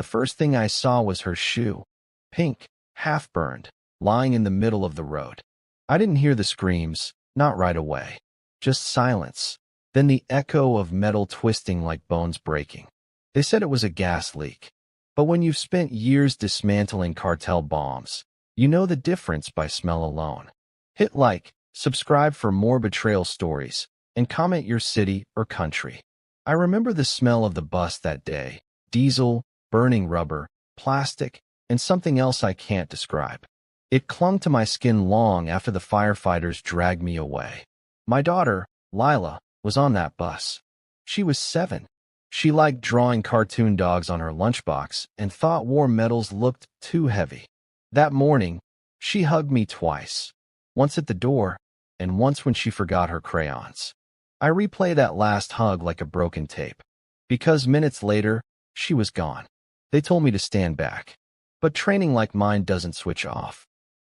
The first thing I saw was her shoe, pink, half-burned, lying in the middle of the road. I didn't hear the screams, not right away. Just silence, then the echo of metal twisting like bones breaking. They said it was a gas leak. But when you've spent years dismantling cartel bombs, you know the difference by smell alone. Hit like, subscribe for more betrayal stories, and comment your city or country. I remember the smell of the bus that day: diesel, burning rubber, plastic, and something else I can't describe. It clung to my skin long after the firefighters dragged me away. My daughter, Lila, was on that bus. She was 7. She liked drawing cartoon dogs on her lunchbox and thought war medals looked too heavy. That morning, she hugged me twice, once at the door and once when she forgot her crayons. I replay that last hug like a broken tape, because minutes later, she was gone. They told me to stand back. But training like mine doesn't switch off.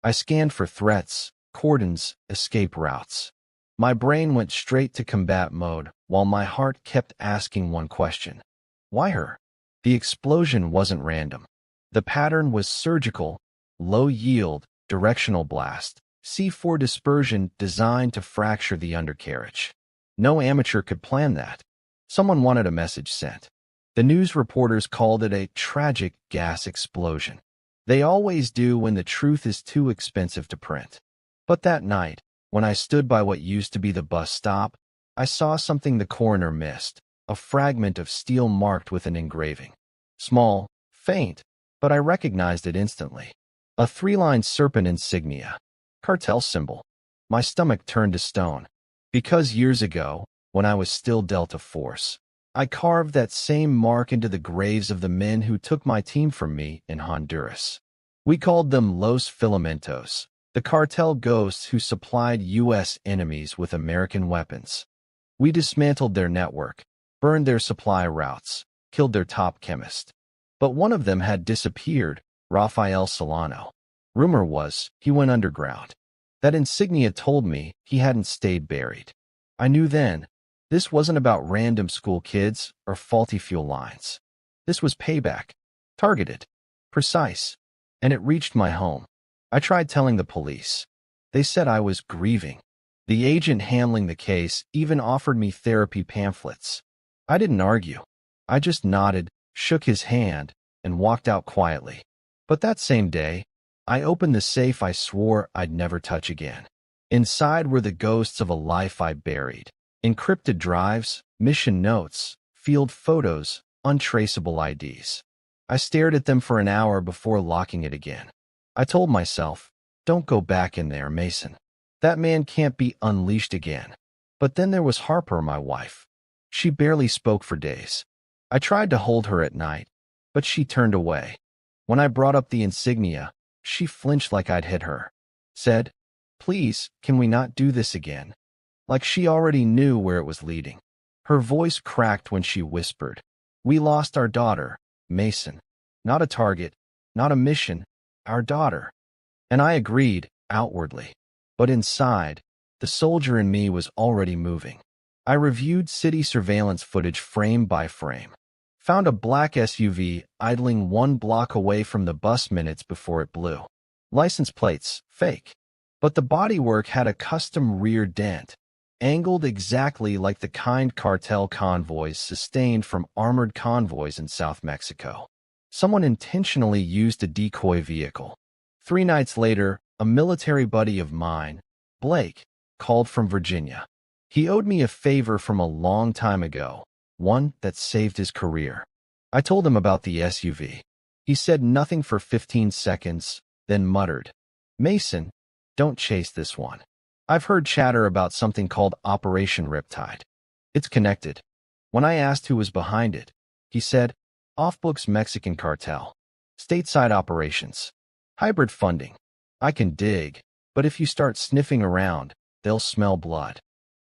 I scanned for threats, cordons, escape routes. My brain went straight to combat mode, while my heart kept asking one question. Why her? The explosion wasn't random. The pattern was surgical, low-yield, directional blast, C4 dispersion designed to fracture the undercarriage. No amateur could plan that. Someone wanted a message sent. The news reporters called it a tragic gas explosion. They always do when the truth is too expensive to print. But that night, when I stood by what used to be the bus stop, I saw something the coroner missed, a fragment of steel marked with an engraving. Small, faint, but I recognized it instantly. A 3-line serpent insignia. Cartel symbol. My stomach turned to stone. Because years ago, when I was still Delta Force, I carved that same mark into the graves of the men who took my team from me in Honduras. We called them Los Filamentos, the cartel ghosts who supplied U.S. enemies with American weapons. We dismantled their network, burned their supply routes, killed their top chemist. But one of them had disappeared, Rafael Solano. Rumor was he went underground. That insignia told me he hadn't stayed buried. I knew then, this wasn't about random school kids or faulty fuel lines. This was payback, targeted, precise, and it reached my home. I tried telling the police. They said I was grieving. The agent handling the case even offered me therapy pamphlets. I didn't argue. I just nodded, shook his hand, and walked out quietly. But that same day, I opened the safe I swore I'd never touch again. Inside were the ghosts of a life I buried. Encrypted drives, mission notes, field photos, untraceable IDs. I stared at them for an hour before locking it again. I told myself, don't go back in there, Mason. That man can't be unleashed again. But then there was Harper, my wife. She barely spoke for days. I tried to hold her at night, but she turned away. When I brought up the insignia, she flinched like I'd hit her. Said, please, can we not do this again? Like she already knew where it was leading. Her voice cracked when she whispered, we lost our daughter, Mason. Not a target, not a mission, our daughter. And I agreed, outwardly. But inside, the soldier in me was already moving. I reviewed city surveillance footage frame by frame. Found a black SUV idling 1 block away from the bus minutes before it blew. License plates, fake. But the bodywork had a custom rear dent, angled exactly like the kind cartel convoys sustained from armored convoys in South Mexico. Someone intentionally used a decoy vehicle. 3 nights later, a military buddy of mine, Blake, called from Virginia. He owed me a favor from a long time ago, one that saved his career. I told him about the SUV. He said nothing for 15 seconds, then muttered, Mason, don't chase this one. I've heard chatter about something called Operation Riptide. It's connected. When I asked who was behind it, he said, off-books Mexican cartel. Stateside operations. Hybrid funding. I can dig, but if you start sniffing around, they'll smell blood.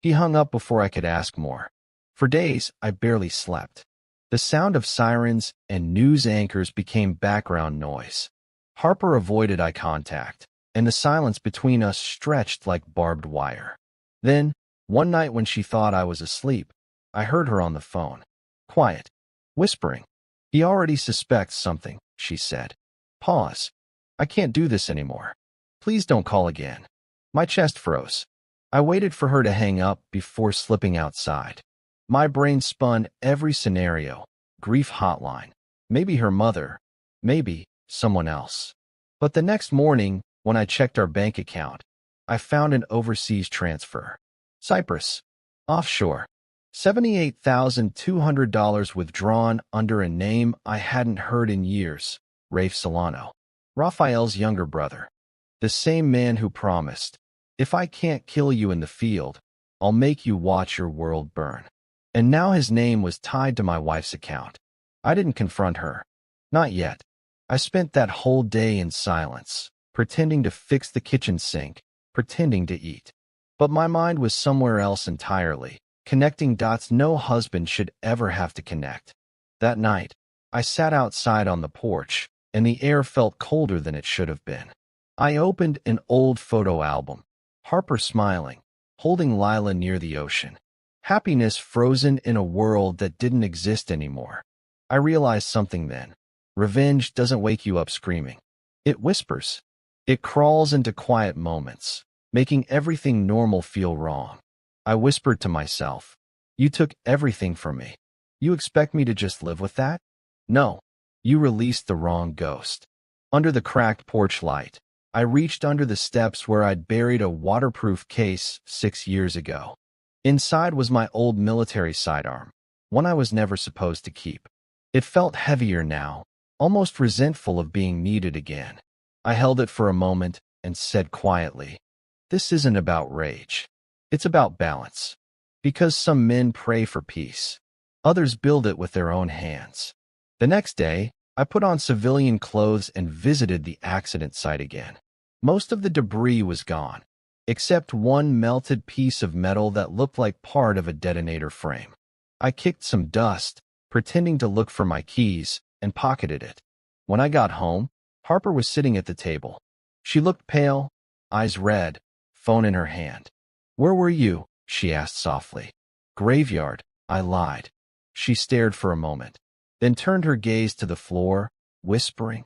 He hung up before I could ask more. For days, I barely slept. The sound of sirens and news anchors became background noise. Harper avoided eye contact, and the silence between us stretched like barbed wire. Then, one night when she thought I was asleep, I heard her on the phone. Quiet. Whispering. He already suspects something, she said. Pause. I can't do this anymore. Please don't call again. My chest froze. I waited for her to hang up before slipping outside. My brain spun every scenario. Grief hotline. Maybe her mother. Maybe someone else. But the next morning, when I checked our bank account, I found an overseas transfer. Cyprus. Offshore. $78,200 withdrawn under a name I hadn't heard in years. Rafe Solano. Raphael's younger brother. The same man who promised, if I can't kill you in the field, I'll make you watch your world burn. And now his name was tied to my wife's account. I didn't confront her. Not yet. I spent that whole day in silence, pretending to fix the kitchen sink, pretending to eat. But my mind was somewhere else entirely, connecting dots no husband should ever have to connect. That night, I sat outside on the porch, and the air felt colder than it should have been. I opened an old photo album. Harper smiling, holding Lila near the ocean. Happiness frozen in a world that didn't exist anymore. I realized something then. Revenge doesn't wake you up screaming. It whispers. It crawls into quiet moments, making everything normal feel wrong. I whispered to myself, you took everything from me. You expect me to just live with that? No. You released the wrong ghost. Under the cracked porch light, I reached under the steps where I'd buried a waterproof case 6 years ago. Inside was my old military sidearm, one I was never supposed to keep. It felt heavier now, almost resentful of being needed again. I held it for a moment and said quietly, this isn't about rage. It's about balance. Because some men pray for peace, others build it with their own hands. The next day, I put on civilian clothes and visited the accident site again. Most of the debris was gone, except one melted piece of metal that looked like part of a detonator frame. I kicked some dust, pretending to look for my keys, and pocketed it. When I got home, Harper was sitting at the table. She looked pale, eyes red, phone in her hand. Where were you? She asked softly. Graveyard, I lied. She stared for a moment, then turned her gaze to the floor, whispering,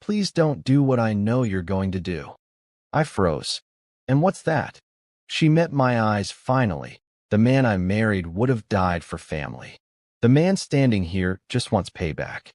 please don't do what I know you're going to do. I froze. And what's that? She met my eyes finally. The man I married would have died for family. The man standing here just wants payback.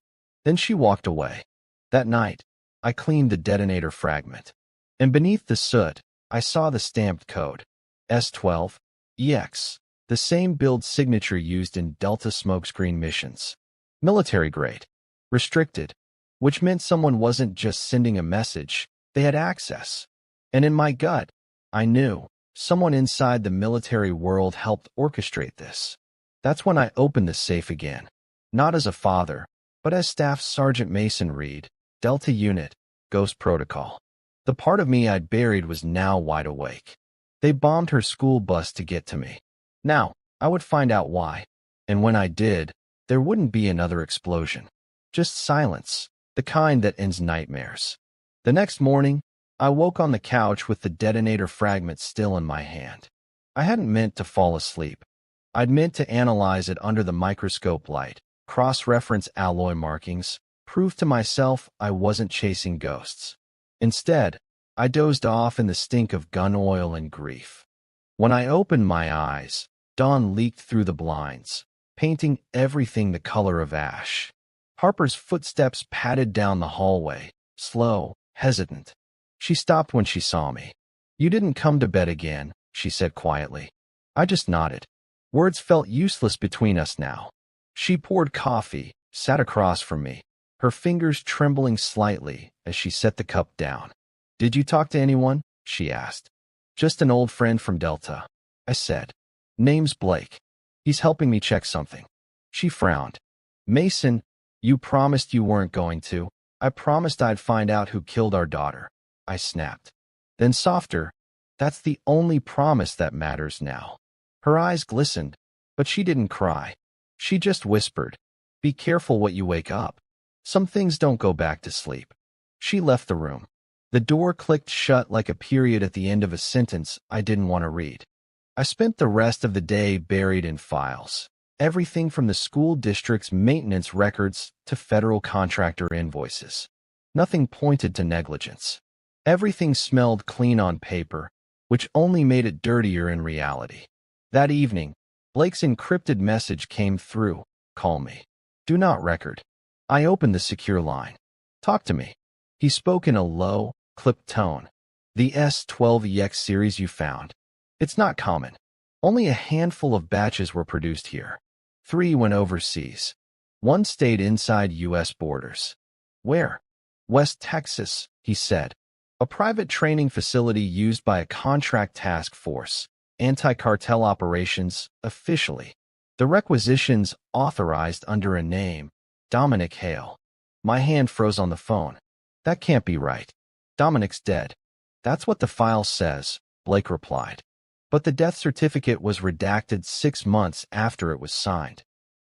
Then she walked away. That night, I cleaned the detonator fragment. And beneath the soot, I saw the stamped code. S12, EX, the same build signature used in Delta smokescreen missions. Military grade. Restricted. Which meant someone wasn't just sending a message, they had access. And in my gut, I knew someone inside the military world helped orchestrate this. That's when I opened the safe again. Not as a father, but as Staff Sergeant Mason Reed, Delta Unit, Ghost Protocol. The part of me I'd buried was now wide awake. They bombed her school bus to get to me. Now, I would find out why. And when I did, there wouldn't be another explosion. Just silence, the kind that ends nightmares. The next morning, I woke on the couch with the detonator fragment still in my hand. I hadn't meant to fall asleep. I'd meant to analyze it under the microscope light, cross-reference alloy markings, prove to myself I wasn't chasing ghosts. Instead, I dozed off in the stink of gun oil and grief. When I opened my eyes, dawn leaked through the blinds, painting everything the color of ash. Harper's footsteps padded down the hallway, slow, hesitant. She stopped when she saw me. You didn't come to bed again, she said quietly. I just nodded. Words felt useless between us now. She poured coffee, sat across from me, her fingers trembling slightly as she set the cup down. Did you talk to anyone? She asked. Just an old friend from Delta, I said. Name's Blake. He's helping me check something. She frowned. Mason, you promised you weren't going to. I promised I'd find out who killed our daughter. I snapped. Then softer, that's the only promise that matters now. Her eyes glistened, but she didn't cry. She just whispered, be careful what you wake up. Some things don't go back to sleep. She left the room. The door clicked shut like a period at the end of a sentence I didn't want to read. I spent the rest of the day buried in files. Everything from the school district's maintenance records to federal contractor invoices. Nothing pointed to negligence. Everything smelled clean on paper, which only made it dirtier in reality. That evening, Blake's encrypted message came through. Call me. Do not record. I opened the secure line. Talk to me. He spoke in a low, clipped tone. The S12EX series you found. It's not common. Only a handful of batches were produced here. 3 went overseas. 1 stayed inside U.S. borders. Where? West Texas, he said. A private training facility used by a contract task force. Anti-cartel operations, officially. The requisitions authorized under a name, Dominic Hale. My hand froze on the phone. That can't be right. Dominic's dead. That's what the file says, Blake replied. But the death certificate was redacted 6 months after it was signed.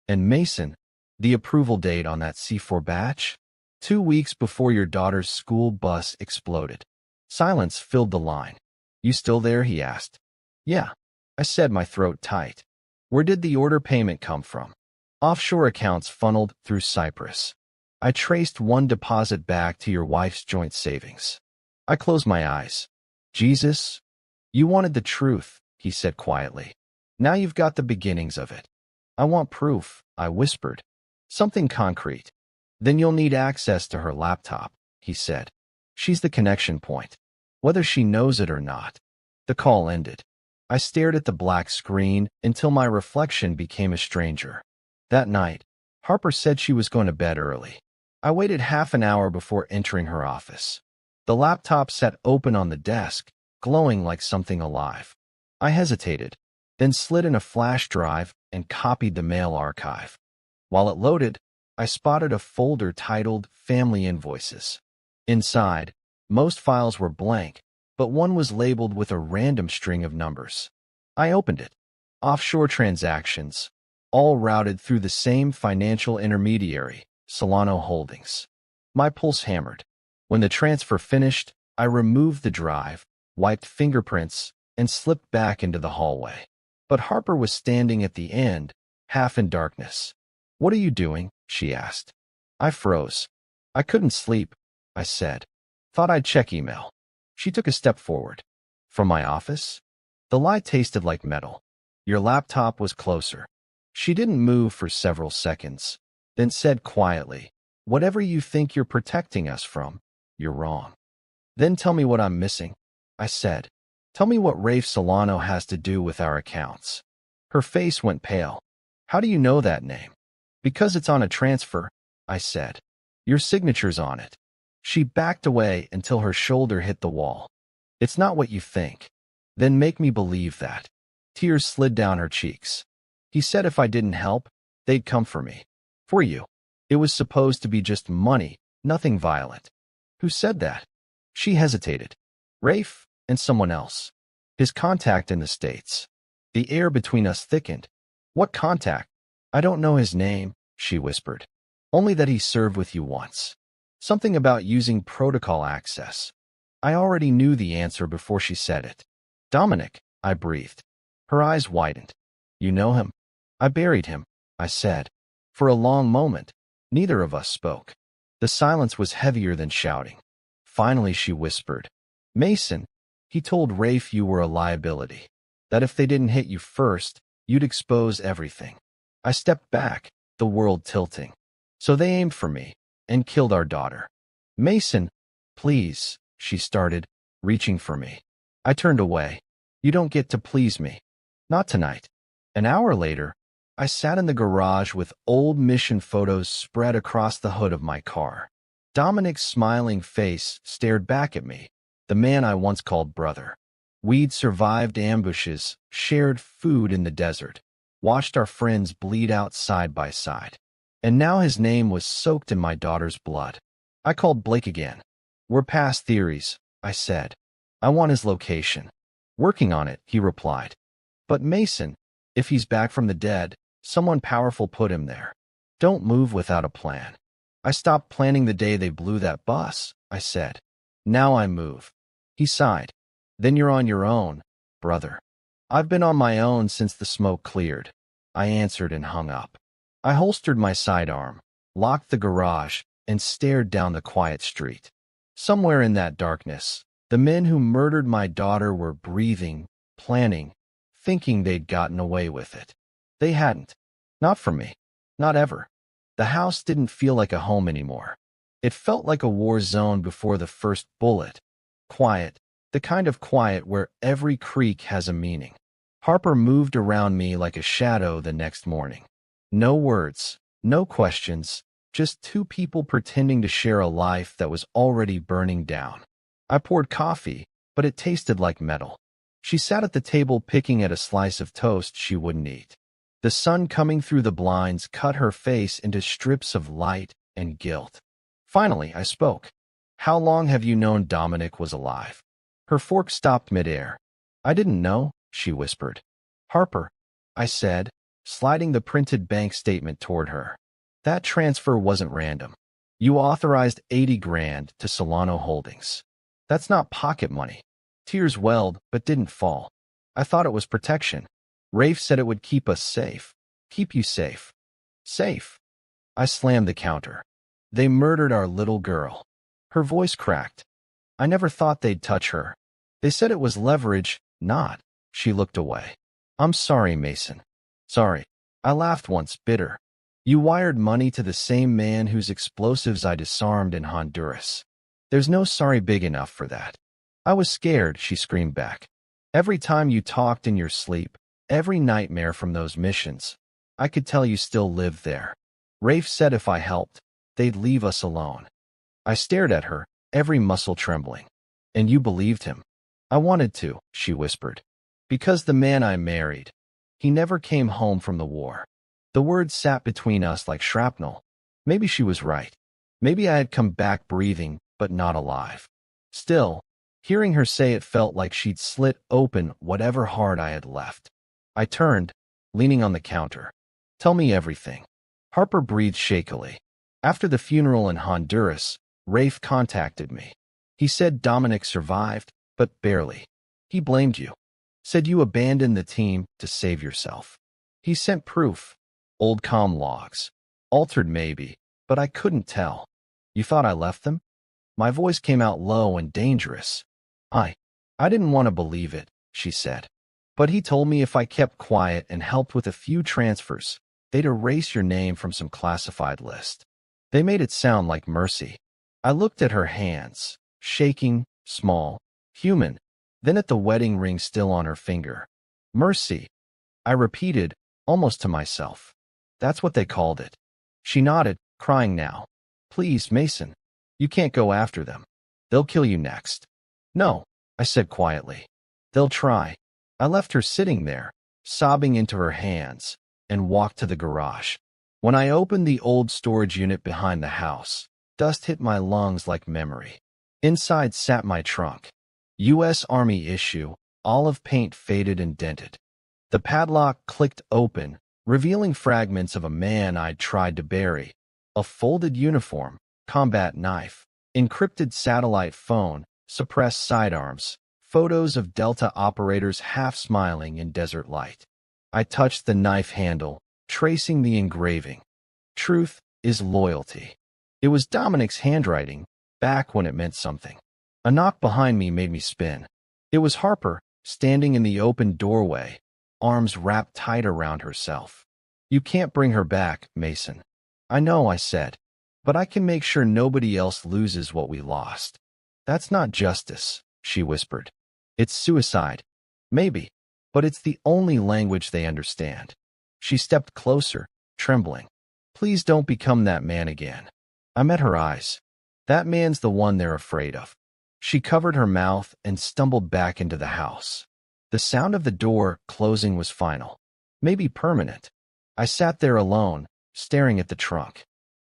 And Mason, the approval date on that C4 batch? 2 weeks before your daughter's school bus exploded. Silence filled the line. You still there? He asked. Yeah, I said, my throat tight. Where did the order payment come from? Offshore accounts funneled through Cyprus. I traced one deposit back to your wife's joint savings. I closed my eyes. Jesus? You wanted the truth, he said quietly. Now you've got the beginnings of it. I want proof, I whispered. Something concrete. Then you'll need access to her laptop, he said. She's the connection point, whether she knows it or not. The call ended. I stared at the black screen until my reflection became a stranger. That night, Harper said she was going to bed early. I waited half an hour before entering her office. The laptop sat open on the desk, glowing like something alive. I hesitated, then slid in a flash drive and copied the mail archive. While it loaded, I spotted a folder titled Family Invoices. Inside, most files were blank, but one was labeled with a random string of numbers. I opened it. Offshore transactions, all routed through the same financial intermediary, Solano Holdings. My pulse hammered. When the transfer finished, I removed the drive, wiped fingerprints, and slipped back into the hallway. But Harper was standing at the end, half in darkness. What are you doing? She asked. I froze. I couldn't sleep, I said. Thought I'd check email. She took a step forward. From my office? The lie tasted like metal. Your laptop was closer. She didn't move for several seconds, then said quietly, whatever you think you're protecting us from, you're wrong. Then tell me what I'm missing, I said. Tell me what Rafe Solano has to do with our accounts. Her face went pale. How do you know that name? Because it's on a transfer, I said. Your signature's on it. She backed away until her shoulder hit the wall. It's not what you think. Then make me believe that. Tears slid down her cheeks. He said if I didn't help, they'd come for me. For you. It was supposed to be just money, nothing violent. Who said that? She hesitated. Rafe and someone else. His contact in the States. The air between us thickened. What contact? I don't know his name, she whispered. Only that he served with you once. Something about using protocol access. I already knew the answer before she said it. Dominic, I breathed. Her eyes widened. You know him? I buried him, I said. For a long moment, neither of us spoke. The silence was heavier than shouting. Finally, she whispered. Mason, he told Rafe you were a liability. That if they didn't hit you first, you'd expose everything. I stepped back, the world tilting. So they aimed for me and killed our daughter. Mason, please, she started, reaching for me. I turned away. You don't get to please me. Not tonight. An hour later, I sat in the garage with old mission photos spread across the hood of my car. Dominic's smiling face stared back at me, the man I once called brother. We'd survived ambushes, shared food in the desert, watched our friends bleed out side by side. And now his name was soaked in my daughter's blood. I called Blake again. We're past theories, I said. I want his location. Working on it, he replied. But Mason, if he's back from the dead, someone powerful put him there. Don't move without a plan. I stopped planning the day they blew that bus, I said. Now I move. He sighed. Then you're on your own, brother. I've been on my own since the smoke cleared. I answered and hung up. I holstered my sidearm, locked the garage, and stared down the quiet street. Somewhere in that darkness, the men who murdered my daughter were breathing, planning, thinking they'd gotten away with it. They hadn't. Not for me. Not ever. The house didn't feel like a home anymore. It felt like a war zone before the first bullet. Quiet, the kind of quiet where every creak has a meaning. Harper moved around me like a shadow the next morning. No words, no questions, just two people pretending to share a life that was already burning down. I poured coffee, but it tasted like metal. She sat at the table picking at a slice of toast she wouldn't eat. The sun coming through the blinds cut her face into strips of light and guilt. Finally, I spoke. How long have you known Dominic was alive? Her fork stopped midair. I didn't know, she whispered. Harper, I said, sliding the printed bank statement toward her. That transfer wasn't random. You authorized 80 grand to Solano Holdings. That's not pocket money. Tears welled, but didn't fall. I thought it was protection. Rafe said it would keep us safe. Keep you safe. Safe. I slammed the counter. They murdered our little girl. Her voice cracked. I never thought they'd touch her. They said it was leverage, not. She looked away. I'm sorry, Mason. Sorry. I laughed once, bitter. You wired money to the same man whose explosives I disarmed in Honduras. There's no sorry big enough for that. I was scared, she screamed back. Every time you talked in your sleep, every nightmare from those missions, I could tell you still lived there. Rafe said if I helped, they'd leave us alone. I stared at her, every muscle trembling. And you believed him? I wanted to, she whispered. Because the man I married, he never came home from the war. The words sat between us like shrapnel. Maybe she was right. Maybe I had come back breathing, but not alive. Still, hearing her say it felt like she'd slit open whatever heart I had left. I turned, leaning on the counter. Tell me everything. Harper breathed shakily. After the funeral in Honduras, Rafe contacted me. He said Dominic survived, but barely. He blamed you. Said you abandoned the team to save yourself. He sent proof. Old comm logs. Altered maybe, but I couldn't tell. You thought I left them? My voice came out low and dangerous. I didn't want to believe it, she said. But he told me if I kept quiet and helped with a few transfers, they'd erase your name from some classified list. They made it sound like mercy. I looked at her hands, shaking, small, human, then at the wedding ring still on her finger. Mercy. I repeated, almost to myself. That's what they called it. She nodded, crying now. Please, Mason. You can't go after them. They'll kill you next. No, I said quietly. They'll try. I left her sitting there, sobbing into her hands, and walked to the garage. When I opened the old storage unit behind the house, dust hit my lungs like memory. Inside sat my trunk. U.S. Army issue, olive paint faded and dented. The padlock clicked open, revealing fragments of a man I'd tried to bury. A folded uniform, combat knife, encrypted satellite phone, suppressed sidearms, photos of Delta operators half smiling in desert light. I touched the knife handle, tracing the engraving. Truth is loyalty. It was Dominic's handwriting, back when it meant something. A knock behind me made me spin. It was Harper, standing in the open doorway, arms wrapped tight around herself. You can't bring her back, Mason. I know, I said, but I can make sure nobody else loses what we lost. That's not justice, she whispered. It's suicide. Maybe, but it's the only language they understand. She stepped closer, trembling. Please don't become that man again. I met her eyes. That man's the one they're afraid of. She covered her mouth and stumbled back into the house. The sound of the door closing was final, maybe permanent. I sat there alone, staring at the trunk.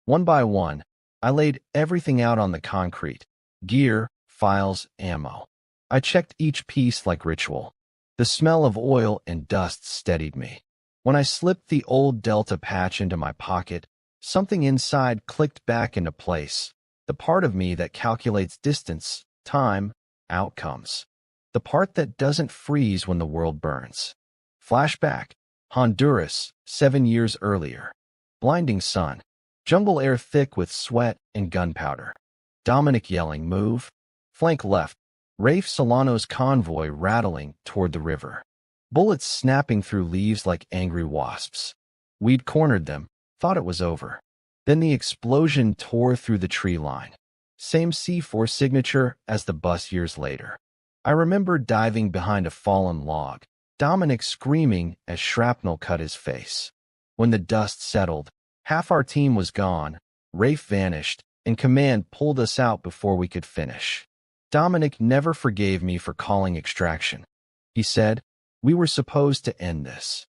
One by one, I laid everything out on the concrete. Gear, files, ammo. I checked each piece like ritual. The smell of oil and dust steadied me. When I slipped the old Delta patch into my pocket, something inside clicked back into place. The part of me that calculates distance, time, outcomes. The part that doesn't freeze when the world burns. Flashback. Honduras, 7 years earlier. Blinding sun. Jungle air thick with sweat and gunpowder. Dominic yelling, "Move!" Flank left. Rafe Solano's convoy rattling toward the river. Bullets snapping through leaves like angry wasps. We'd cornered them, thought it was over. Then the explosion tore through the tree line. Same C4 signature as the bus years later. I remember diving behind a fallen log, Dominic screaming as shrapnel cut his face. When the dust settled, half our team was gone, Rafe vanished, and command pulled us out before we could finish. Dominic never forgave me for calling extraction. He said, "We were supposed to end this."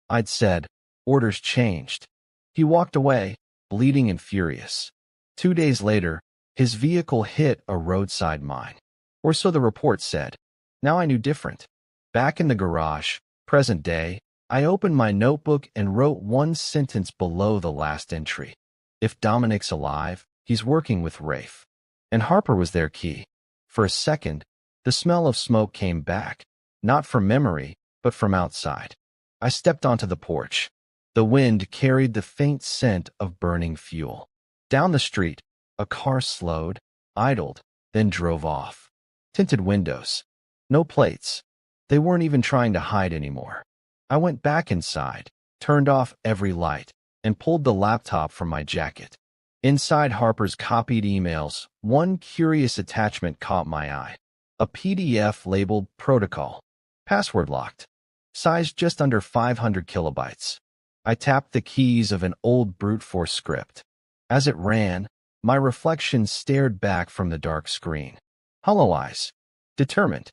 I'd said, "Orders changed." He walked away, bleeding and furious. 2 days later, his vehicle hit a roadside mine. Or so the report said. Now I knew different. Back in the garage, present day, I opened my notebook and wrote one sentence below the last entry. If Dominic's alive, he's working with Rafe. And Harper was their key. For a second, the smell of smoke came back, not from memory, but from outside. I stepped onto the porch. The wind carried the faint scent of burning fuel. Down the street, a car slowed, idled, then drove off. Tinted windows. No plates. They weren't even trying to hide anymore. I went back inside, turned off every light, and pulled the laptop from my jacket. Inside Harper's copied emails, one curious attachment caught my eye. A PDF labeled Protocol. Password locked. Size just under 500 kilobytes. I tapped the keys of an old brute force script. As it ran, my reflection stared back from the dark screen. Hollow eyes. Determined.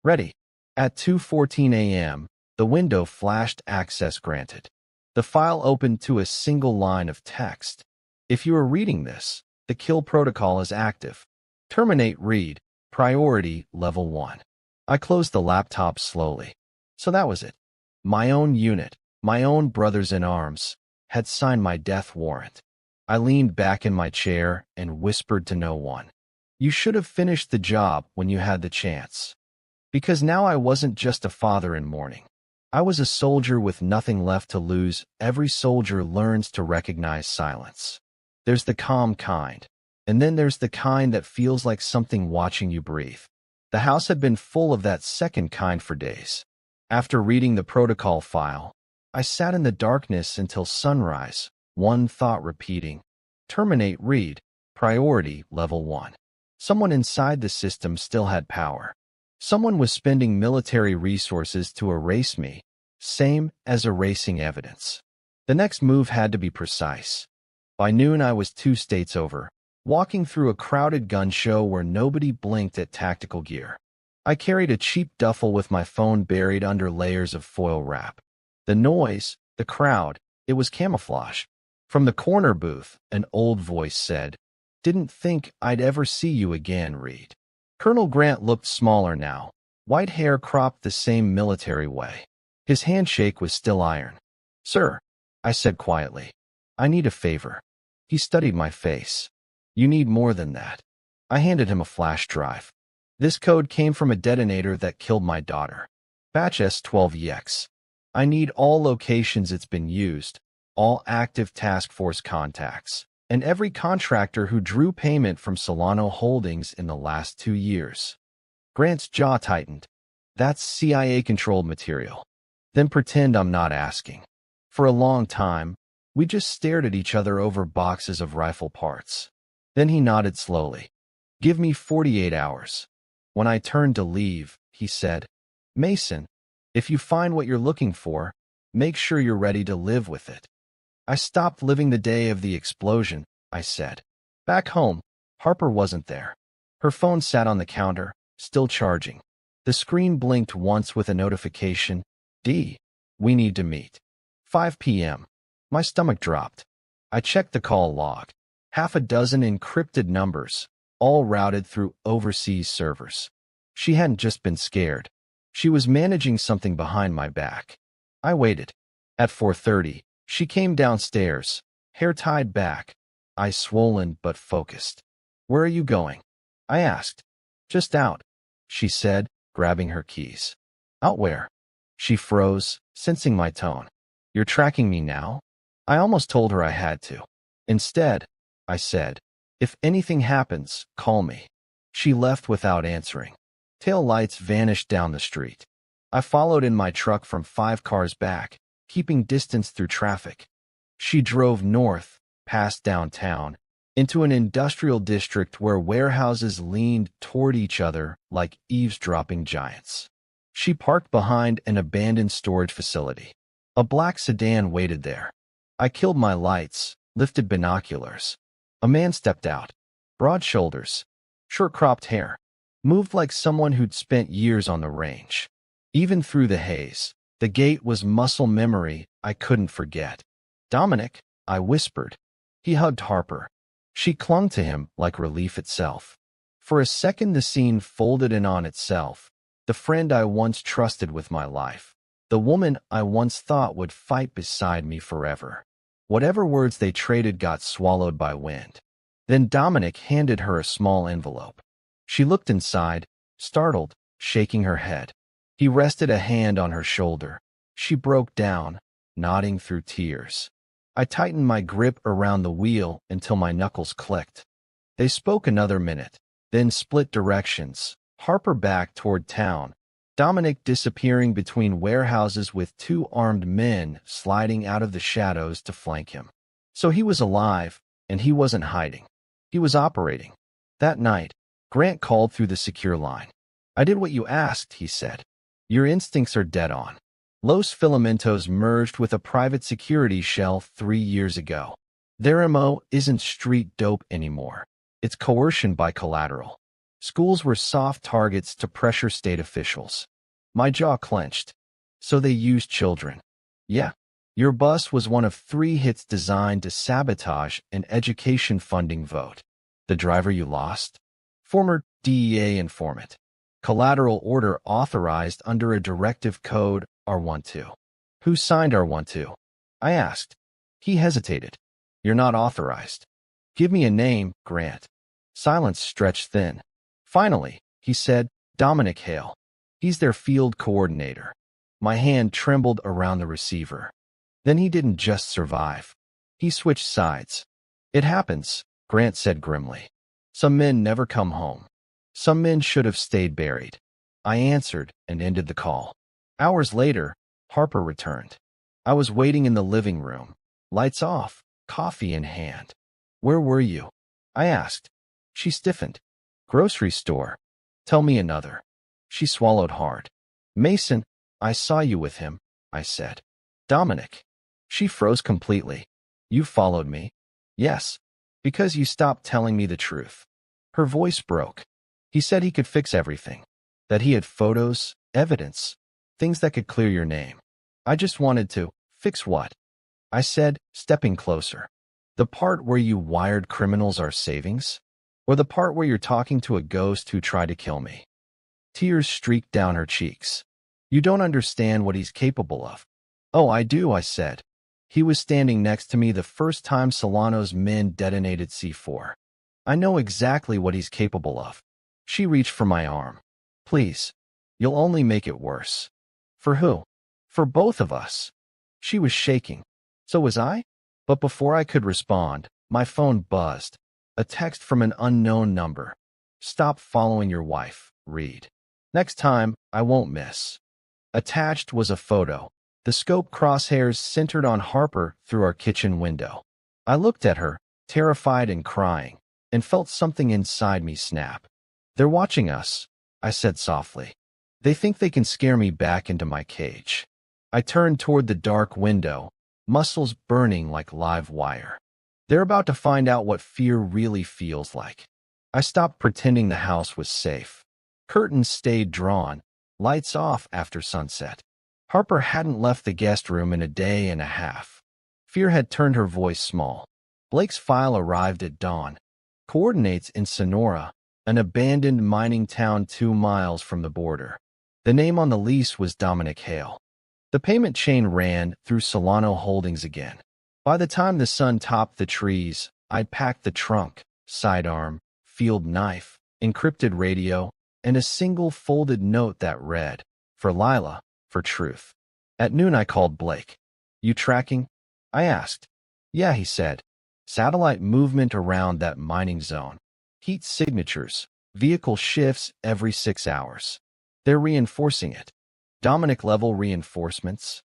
Ready. At 2:14 a.m., the window flashed access granted. The file opened to a single line of text. If you are reading this, the kill protocol is active. Terminate read. Priority level 1. I closed the laptop slowly. So that was it. My own unit, my own brothers in arms, had signed my death warrant. I leaned back in my chair and whispered to no one. You should have finished the job when you had the chance. Because now I wasn't just a father in mourning. I was a soldier with nothing left to lose. Every soldier learns to recognize silence. There's the calm kind, and then there's the kind that feels like something watching you breathe. The house had been full of that second kind for days. After reading the protocol file, I sat in the darkness until sunrise, one thought repeating. Terminate read. Priority level 1. Someone inside the system still had power. Someone was spending military resources to erase me, same as erasing evidence. The next move had to be precise. By noon I was 2 states over, walking through a crowded gun show where nobody blinked at tactical gear. I carried a cheap duffel with my phone buried under layers of foil wrap. The noise, the crowd, it was camouflage. From the corner booth, an old voice said, "Didn't think I'd ever see you again, Reed." Colonel Grant looked smaller now, white hair cropped the same military way. His handshake was still iron. "Sir," I said quietly, "I need a favor." He studied my face. "You need more than that." I handed him a flash drive. This code came from a detonator that killed my daughter. Batch S12EX. I need all locations it's been used, all active task force contacts, and every contractor who drew payment from Solano Holdings in the last 2 years. Grant's jaw tightened. That's CIA-controlled material. Then pretend I'm not asking. For a long time, we just stared at each other over boxes of rifle parts. Then he nodded slowly. "Give me 48 hours. When I turned to leave, he said, "Mason, if you find what you're looking for, make sure you're ready to live with it." I stopped living the day of the explosion, I said. Back home, Harper wasn't there. Her phone sat on the counter, still charging. The screen blinked once with a notification. "D. We need to meet." 5 p.m. My stomach dropped. I checked the call log. Half a dozen encrypted numbers, all routed through overseas servers. She hadn't just been scared. She was managing something behind my back. I waited. At 4:30, she came downstairs, hair tied back, eyes swollen but focused. "Where are you going?" I asked. "Just out," she said, grabbing her keys. "Out where?" She froze, sensing my tone. You're tracking me now? I almost told her I had to. Instead, I said, if anything happens, call me. She left without answering. Tail lights vanished down the street. I followed in my truck from 5 cars back, keeping distance through traffic. She drove north, past downtown, into an industrial district where warehouses leaned toward each other like eavesdropping giants. She parked behind an abandoned storage facility. A black sedan waited there. I killed my lights, lifted binoculars. A man stepped out. Broad shoulders, short-cropped hair, moved like someone who'd spent years on the range. Even through the haze, the gait was muscle memory I couldn't forget. Dominic, I whispered. He hugged Harper. She clung to him like relief itself. For a second the scene folded in on itself. The friend I once trusted with my life. The woman I once thought would fight beside me forever. Whatever words they traded got swallowed by wind. Then Dominic handed her a small envelope. She looked inside, startled, shaking her head. He rested a hand on her shoulder. She broke down, nodding through tears. I tightened my grip around the wheel until my knuckles clicked. They spoke another minute, then split directions. Harper back toward town, Dominic disappearing between warehouses with 2 armed men sliding out of the shadows to flank him. So he was alive, and he wasn't hiding. He was operating. That night, Grant called through the secure line. I did what you asked, he said. Your instincts are dead on. Los Filamentos merged with a private security shell 3 years ago. Their MO isn't street dope anymore. It's coercion by collateral. Schools were soft targets to pressure state officials. My jaw clenched. So they used children. Yeah. Your bus was one of 3 hits designed to sabotage an education funding vote. The driver you lost? Former DEA informant. Collateral order authorized under a directive code R12. Who signed R12? I asked. He hesitated. You're not authorized. Give me a name, Grant. Silence stretched thin. Finally, he said, Dominic Hale. He's their field coordinator. My hand trembled around the receiver. Then he didn't just survive. He switched sides. It happens, Grant said grimly. Some men never come home. Some men should have stayed buried. I answered and ended the call. Hours later, Harper returned. I was waiting in the living room, lights off, coffee in hand. Where were you? I asked. She stiffened. Grocery store. Tell me another. She swallowed hard. Mason, I saw you with him, I said. Dominic. She froze completely. You followed me. Yes, because you stopped telling me the truth. Her voice broke. He said he could fix everything. That he had photos, evidence, things that could clear your name. I just wanted to. Fix what? I said, stepping closer. The part where you wired criminals our savings? Or the part where you're talking to a ghost who tried to kill me? Tears streaked down her cheeks. You don't understand what he's capable of. Oh, I do, I said. He was standing next to me the first time Solano's men detonated C4. I know exactly what he's capable of. She reached for my arm. Please. You'll only make it worse. For who? For both of us. She was shaking. So was I? But before I could respond, my phone buzzed. A text from an unknown number. Stop following your wife, read. Next time, I won't miss. Attached was a photo. The scope crosshairs centered on Harper through our kitchen window. I looked at her, terrified and crying, and felt something inside me snap. They're watching us, I said softly. They think they can scare me back into my cage. I turned toward the dark window, muscles burning like live wire. They're about to find out what fear really feels like. I stopped pretending the house was safe. Curtains stayed drawn, lights off after sunset. Harper hadn't left the guest room in a day and a half. Fear had turned her voice small. Blake's file arrived at dawn. Coordinates in Sonora, an abandoned mining town 2 miles from the border. The name on the lease was Dominic Hale. The payment chain ran through Solano Holdings again. By the time the sun topped the trees, I'd packed the trunk, sidearm, field knife, encrypted radio, and a single folded note that read, for Lila, for truth. At noon I called Blake. You tracking? I asked. Yeah, he said. Satellite movement around that mining zone. Heat signatures. Vehicle shifts every 6 hours. They're reinforcing it. Dominic-level reinforcements?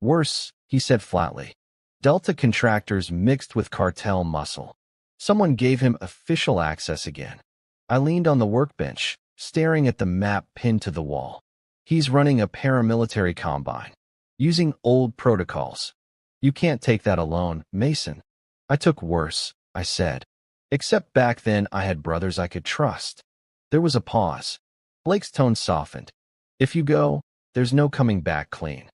Worse, he said flatly. Delta contractors mixed with cartel muscle. Someone gave him official access again. I leaned on the workbench, staring at the map pinned to the wall. He's running a paramilitary combine, using old protocols. You can't take that alone, Mason. I took worse, I said. Except back then I had brothers I could trust. There was a pause. Blake's tone softened. If you go, there's no coming back clean.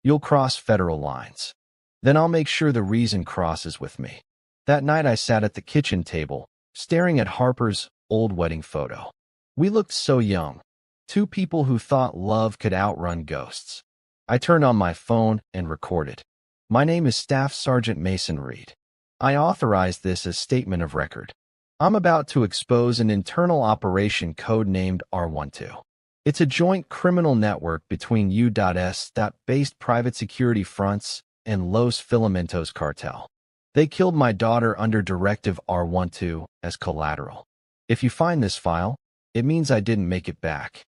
You'll cross federal lines. Then I'll make sure the reason crosses with me. That night I sat at the kitchen table, staring at Harper's old wedding photo. We looked so young. Two people who thought love could outrun ghosts. I turned on my phone and recorded. My name is Staff Sergeant Mason Reed. I authorized this as statement of record. I'm about to expose an internal operation codenamed R12. It's a joint criminal network between U.S.-based private security fronts and Los Filamentos cartel. They killed my daughter under Directive R12 as collateral. If you find this file, it means I didn't make it back.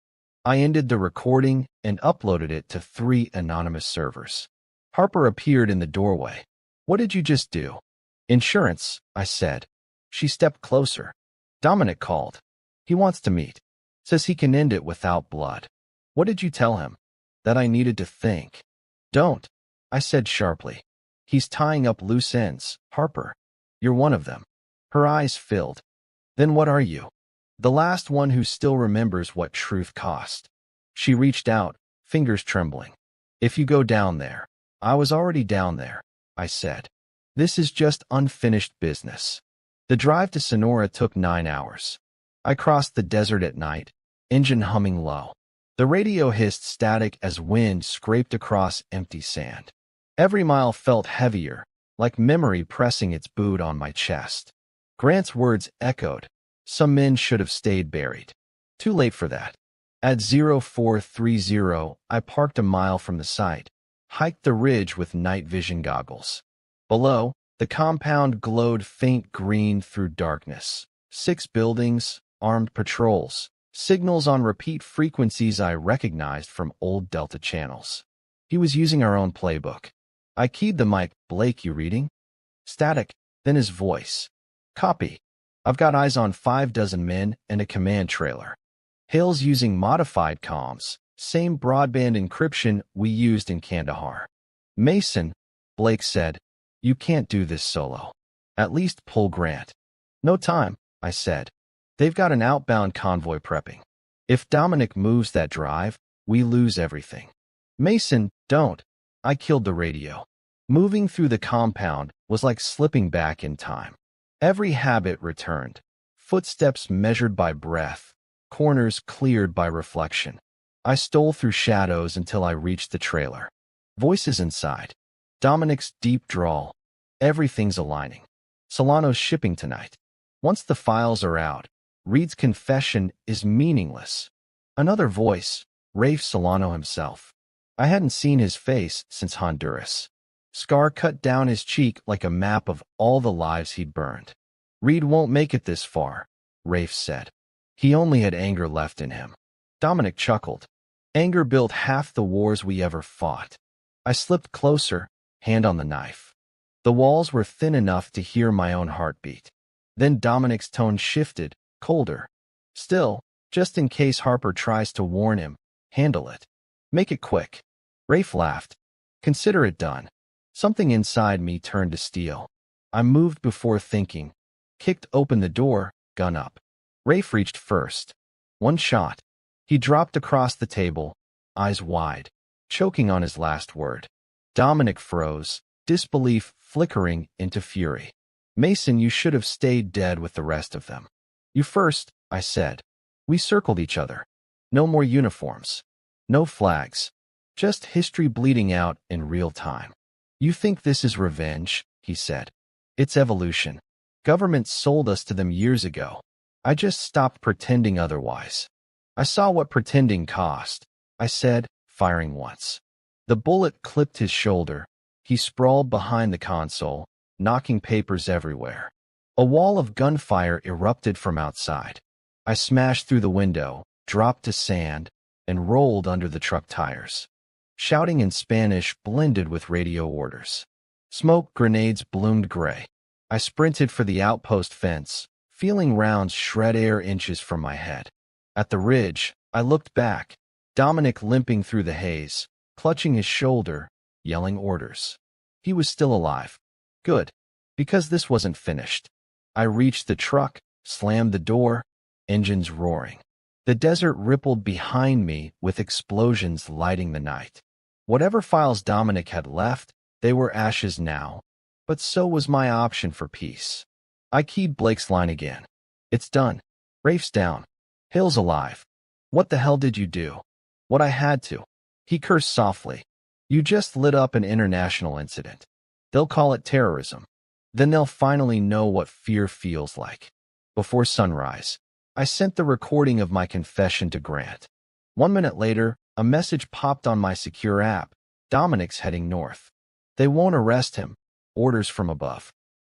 I ended the recording and uploaded it to 3 anonymous servers. Harper appeared in the doorway. What did you just do? Insurance, I said. She stepped closer. Dominic called. He wants to meet. Says he can end it without blood. What did you tell him? That I needed to think. Don't, I said sharply. He's tying up loose ends, Harper. You're one of them. Her eyes filled. Then what are you? The last one who still remembers what truth cost. She reached out, fingers trembling. If you go down there. I was already down there, I said. This is just unfinished business. The drive to Sonora took 9 hours. I crossed the desert at night, engine humming low. The radio hissed static as wind scraped across empty sand. Every mile felt heavier, like memory pressing its boot on my chest. Grant's words echoed. Some men should have stayed buried. Too late for that. At 0430, I parked a mile from the site, hiked the ridge with night vision goggles. Below, the compound glowed faint green through darkness. 6 buildings, armed patrols, signals on repeat frequencies I recognized from old Delta channels. He was using our own playbook. I keyed the mic. Blake, you reading? Static, then his voice. Copy. I've got eyes on 6 men and a command trailer. Hale's using modified comms, same broadband encryption we used in Kandahar. Mason, Blake said, you can't do this solo. At least pull Grant. No time, I said. They've got an outbound convoy prepping. If Dominic moves that drive, we lose everything. Mason, don't. I killed the radio. Moving through the compound was like slipping back in time. Every habit returned. Footsteps measured by breath, corners cleared by reflection. I stole through shadows until I reached the trailer. Voices inside. Dominic's deep drawl. Everything's aligning. Solano's shipping tonight. Once the files are out, Reed's confession is meaningless. Another voice, Rafe Solano himself. I hadn't seen his face since Honduras. Scar cut down his cheek like a map of all the lives he'd burned. Reed won't make it this far, Rafe said. He only had anger left in him. Dominic chuckled. Anger built half the wars we ever fought. I slipped closer, hand on the knife. The walls were thin enough to hear my own heartbeat. Then Dominic's tone shifted, colder. Still, just in case Harper tries to warn him, handle it. Make it quick. Rafe laughed. Consider it done. Something inside me turned to steel. I moved before thinking, kicked open the door, gun up. Rafe reached first. One shot. He dropped across the table, eyes wide, choking on his last word. Dominic froze, disbelief flickering into fury. Mason, you should have stayed dead with the rest of them. You first, I said. We circled each other. No more uniforms. No flags. Just history bleeding out in real time. You think this is revenge, he said. It's evolution. Government sold us to them years ago. I just stopped pretending otherwise. I saw what pretending cost, I said, firing once. The bullet clipped his shoulder. He sprawled behind the console, knocking papers everywhere. A wall of gunfire erupted from outside. I smashed through the window, dropped to sand, and rolled under the truck tires. Shouting in Spanish blended with radio orders. Smoke grenades bloomed gray. I sprinted for the outpost fence, feeling rounds shred air inches from my head. At the ridge, I looked back, Dominic limping through the haze, clutching his shoulder, yelling orders. He was still alive. Good, because this wasn't finished. I reached the truck, slammed the door, engines roaring. The desert rippled behind me with explosions lighting the night. Whatever files Dominic had left, they were ashes now, but so was my option for peace. I keyed Blake's line again. It's done. Rafe's down. Hill's alive. What the hell did you do? What I had to. He cursed softly. You just lit up an international incident. They'll call it terrorism. Then they'll finally know what fear feels like. Before sunrise, I sent the recording of my confession to Grant. 1 minute later, a message popped on my secure app. Dominic's heading north. They won't arrest him. Orders from above.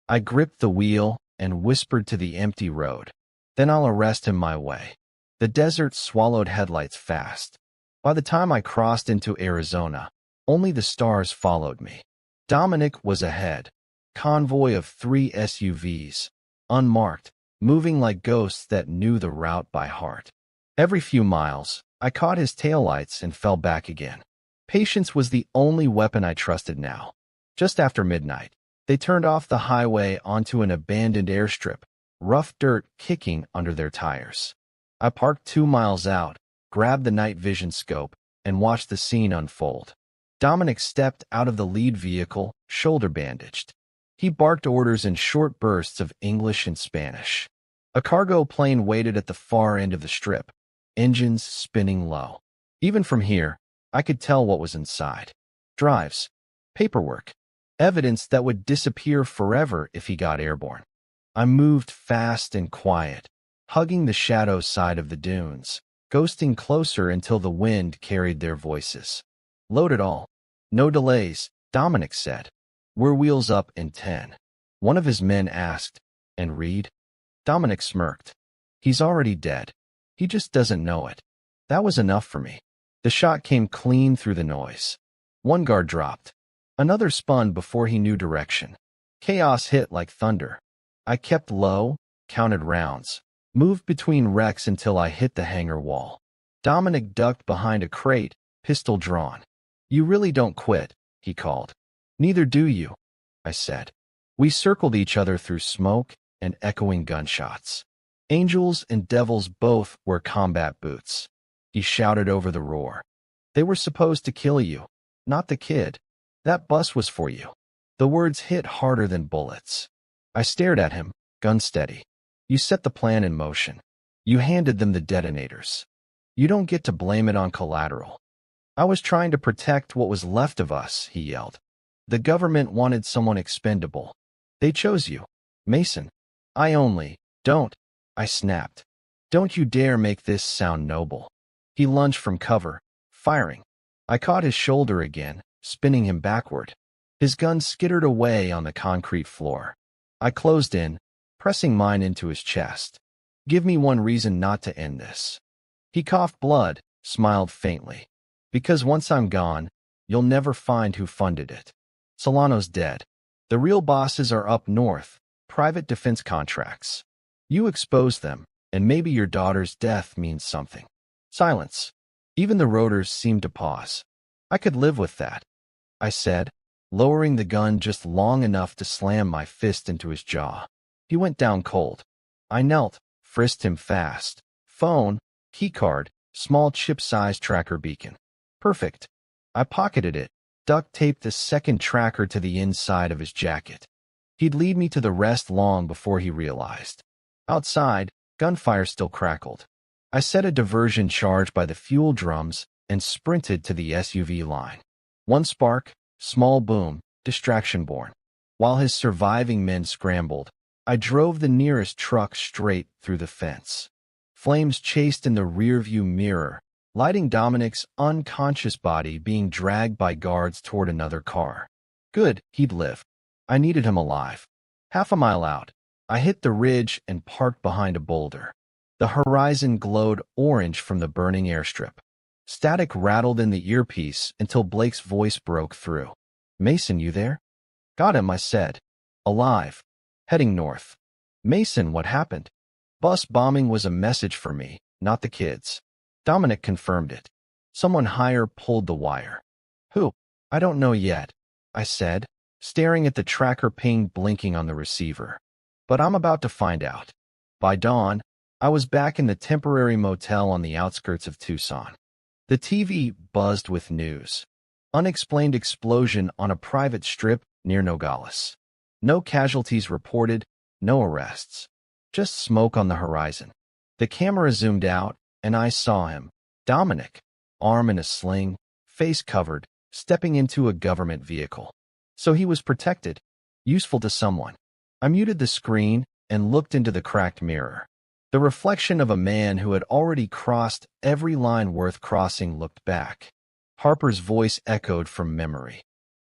I gripped the wheel and whispered to the empty road. Then I'll arrest him my way. The desert swallowed headlights fast. By the time I crossed into Arizona, only the stars followed me. Dominic was ahead. Convoy of 3 SUVs, unmarked, moving like ghosts that knew the route by heart. Every few miles, I caught his taillights and fell back again. Patience was the only weapon I trusted now. Just after midnight, they turned off the highway onto an abandoned airstrip, rough dirt kicking under their tires. I parked 2 miles out, grabbed the night vision scope, and watched the scene unfold. Dominic stepped out of the lead vehicle, shoulder bandaged. He barked orders in short bursts of English and Spanish. A cargo plane waited at the far end of the strip, engines spinning low. Even from here, I could tell what was inside. Drives, paperwork, evidence that would disappear forever if he got airborne. I moved fast and quiet, hugging the shadow side of the dunes, ghosting closer until the wind carried their voices. Load it all. No delays, Dominic said. We're wheels up in 10. One of his men asked, and Reed? Dominic smirked. He's already dead. He just doesn't know it. That was enough for me. The shot came clean through the noise. One guard dropped. Another spun before he knew direction. Chaos hit like thunder. I kept low, counted rounds, moved between wrecks until I hit the hangar wall. Dominic ducked behind a crate, pistol drawn. You really don't quit, he called. Neither do you, I said. We circled each other through smoke and echoing gunshots. Angels and devils both wear combat boots. He shouted over the roar. They were supposed to kill you, not the kid. That bus was for you. The words hit harder than bullets. I stared at him, gun steady. You set the plan in motion. You handed them the detonators. You don't get to blame it on collateral. I was trying to protect what was left of us, he yelled. The government wanted someone expendable. They chose you. Mason. Don't. I snapped. Don't you dare make this sound noble. He lunged from cover, firing. I caught his shoulder again, spinning him backward. His gun skittered away on the concrete floor. I closed in, pressing mine into his chest. Give me one reason not to end this. He coughed blood, smiled faintly. Because once I'm gone, you'll never find who funded it. Solano's dead. The real bosses are up north, private defense contracts. You exposed them, and maybe your daughter's death means something. Silence. Even the rotors seemed to pause. I could live with that, I said, lowering the gun just long enough to slam my fist into his jaw. He went down cold. I knelt, frisked him fast. Phone, keycard, small chip-sized tracker beacon. Perfect. I pocketed it, duct-taped the second tracker to the inside of his jacket. He'd lead me to the rest long before he realized. Outside, gunfire still crackled. I set a diversion charge by the fuel drums and sprinted to the SUV line. One spark, small boom, distraction born. While his surviving men scrambled, I drove the nearest truck straight through the fence. Flames chased in the rearview mirror, lighting Dominic's unconscious body being dragged by guards toward another car. Good, he'd live. I needed him alive. Half a mile out, I hit the ridge and parked behind a boulder. The horizon glowed orange from the burning airstrip. Static rattled in the earpiece until Blake's voice broke through. Mason, you there? Got him, I said. Alive. Heading north. Mason, what happened? Bus bombing was a message for me, not the kids. Dominic confirmed it. Someone higher pulled the wire. Who? I don't know yet, I said, staring at the tracker ping blinking on the receiver. But I'm about to find out. By dawn, I was back in the temporary motel on the outskirts of Tucson. The TV buzzed with news. Unexplained explosion on a private strip near Nogales. No casualties reported, no arrests. Just smoke on the horizon. The camera zoomed out, and I saw him, Dominic, arm in a sling, face covered, stepping into a government vehicle. So he was protected, useful to someone. I muted the screen and looked into the cracked mirror. The reflection of a man who had already crossed every line worth crossing looked back. Harper's voice echoed from memory.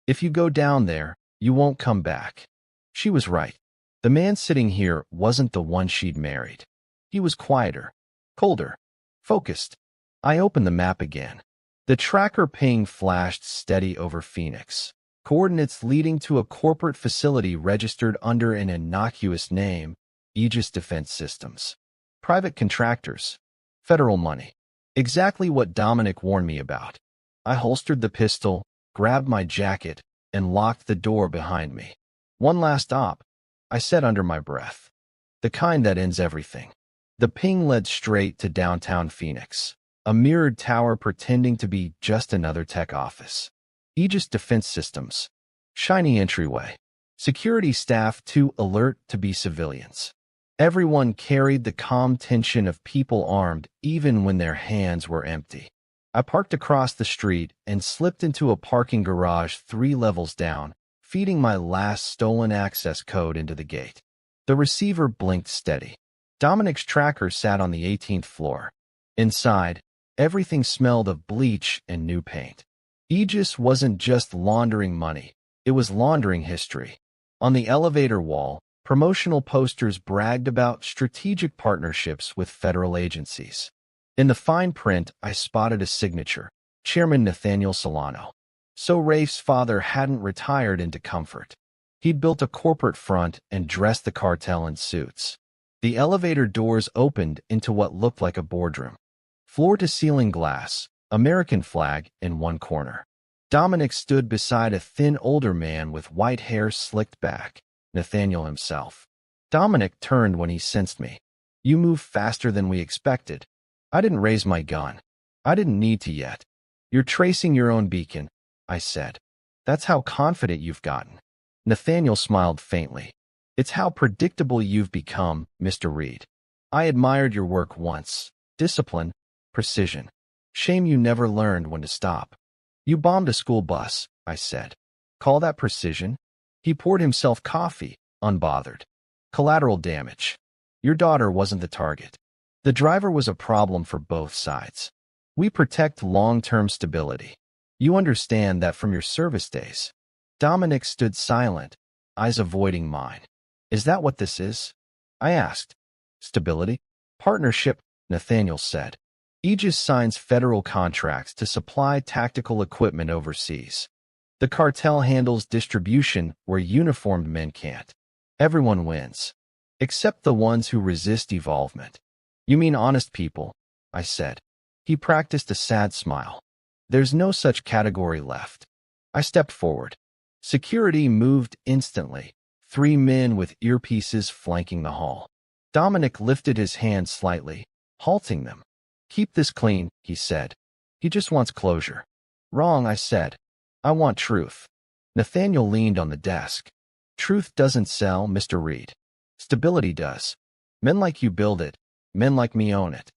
If you go down there, you won't come back. She was right. The man sitting here wasn't the one she'd married. He was quieter, colder, focused. I opened the map again. The tracker ping flashed steady over Phoenix. Coordinates leading to a corporate facility registered under an innocuous name, Aegis Defense Systems. Private contractors. Federal money. Exactly what Dominic warned me about. I holstered the pistol, grabbed my jacket, and locked the door behind me. One last op, I said under my breath. The kind that ends everything. The ping led straight to downtown Phoenix, a mirrored tower pretending to be just another tech office. Aegis Defense Systems. Shiny entryway. Security staff too alert to be civilians. Everyone carried the calm tension of people armed even when their hands were empty. I parked across the street and slipped into a parking garage 3 levels down, feeding my last stolen access code into the gate. The receiver blinked steady. Dominic's tracker sat on the 18th floor. Inside, everything smelled of bleach and new paint. Aegis wasn't just laundering money, it was laundering history. On the elevator wall, promotional posters bragged about strategic partnerships with federal agencies. In the fine print, I spotted a signature, Chairman Nathaniel Solano. So Rafe's father hadn't retired into comfort. He'd built a corporate front and dressed the cartel in suits. The elevator doors opened into what looked like a boardroom. Floor-to-ceiling glass, American flag in one corner. Dominic stood beside a thin older man with white hair slicked back, Nathaniel himself. Dominic turned when he sensed me. You move faster than we expected. I didn't raise my gun. I didn't need to yet. You're tracing your own beacon, I said. That's how confident you've gotten. Nathaniel smiled faintly. It's how predictable you've become, Mr. Reed. I admired your work once. Discipline, precision. Shame you never learned when to stop. You bombed a school bus, I said. Call that precision? He poured himself coffee, unbothered. Collateral damage. Your daughter wasn't the target. The driver was a problem for both sides. We protect long-term stability. You understand that from your service days. Dominic stood silent, eyes avoiding mine. Is that what this is? I asked. Stability? Partnership, Nathaniel said. Aegis signs federal contracts to supply tactical equipment overseas. The cartel handles distribution where uniformed men can't. Everyone wins. Except the ones who resist evolvement. You mean honest people, I said. He practiced a sad smile. There's no such category left. I stepped forward. Security moved instantly, 3 men with earpieces flanking the hall. Dominic lifted his hand slightly, halting them. Keep this clean, he said. He just wants closure. Wrong, I said. I want truth. Nathaniel leaned on the desk. Truth doesn't sell, Mr. Reed. Stability does. Men like you build it. Men like me own it.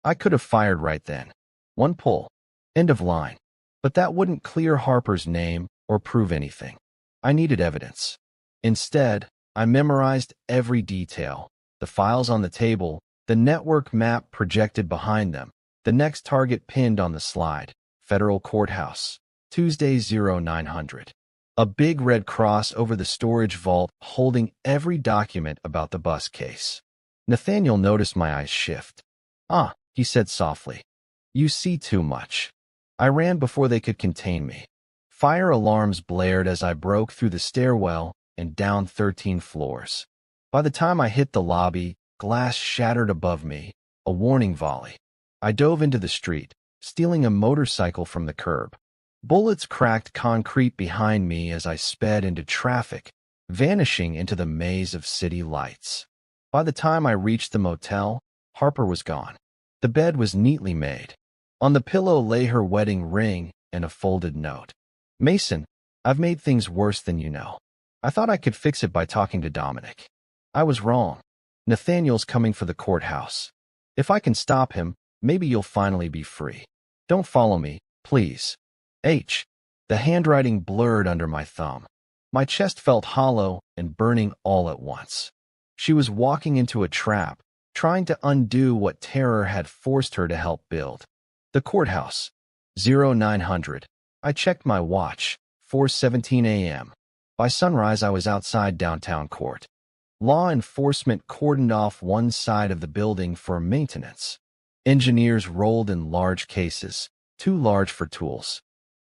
I could have fired right then. One pull. End of line. But that wouldn't clear Harper's name or prove anything. I needed evidence. Instead, I memorized every detail. The files on the table, the network map projected behind them, the next target pinned on the slide, Federal Courthouse, Tuesday 0900. A big red cross over the storage vault holding every document about the bus case. Nathaniel noticed my eyes shift. "Ah," he said softly. "You see too much." I ran before they could contain me. Fire alarms blared as I broke through the stairwell and down 13 floors. By the time I hit the lobby, glass shattered above me, a warning volley. I dove into the street, stealing a motorcycle from the curb. Bullets cracked concrete behind me as I sped into traffic, vanishing into the maze of city lights. By the time I reached the motel, Harper was gone. The bed was neatly made. On the pillow lay her wedding ring and a folded note. "Mason, I've made things worse than you know. I thought I could fix it by talking to Dominic. I was wrong. Nathaniel's coming for the courthouse. If I can stop him, maybe you'll finally be free. Don't follow me, please. H." The handwriting blurred under my thumb. My chest felt hollow and burning all at once. She was walking into a trap, trying to undo what terror had forced her to help build. The courthouse. 0900. I checked my watch. 4:17 a.m. By sunrise, I was outside downtown court. Law enforcement cordoned off one side of the building for maintenance. Engineers rolled in large cases, too large for tools.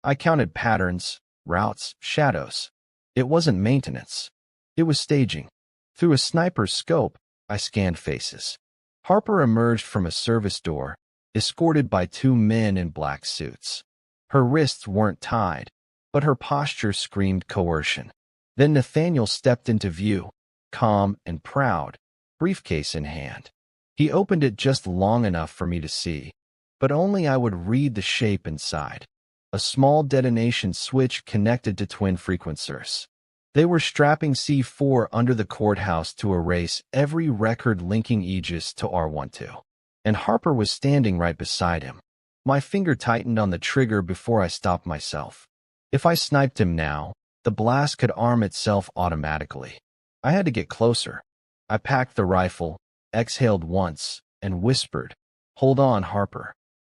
I counted patterns, routes, shadows. It wasn't maintenance. It was staging. Through a sniper's scope, I scanned faces. Harper emerged from a service door, escorted by two men in black suits. Her wrists weren't tied, but her posture screamed coercion. Then Nathaniel stepped into view, calm and proud, briefcase in hand. He opened it just long enough for me to see, but only I would read the shape inside. A small detonation switch connected to twin frequencers. They were strapping C4 under the courthouse to erase every record linking Aegis to R12. And Harper was standing right beside him. My finger tightened on the trigger before I stopped myself. If I sniped him now, the blast could arm itself automatically. I had to get closer. I packed the rifle, exhaled once, and whispered, "Hold on, Harper.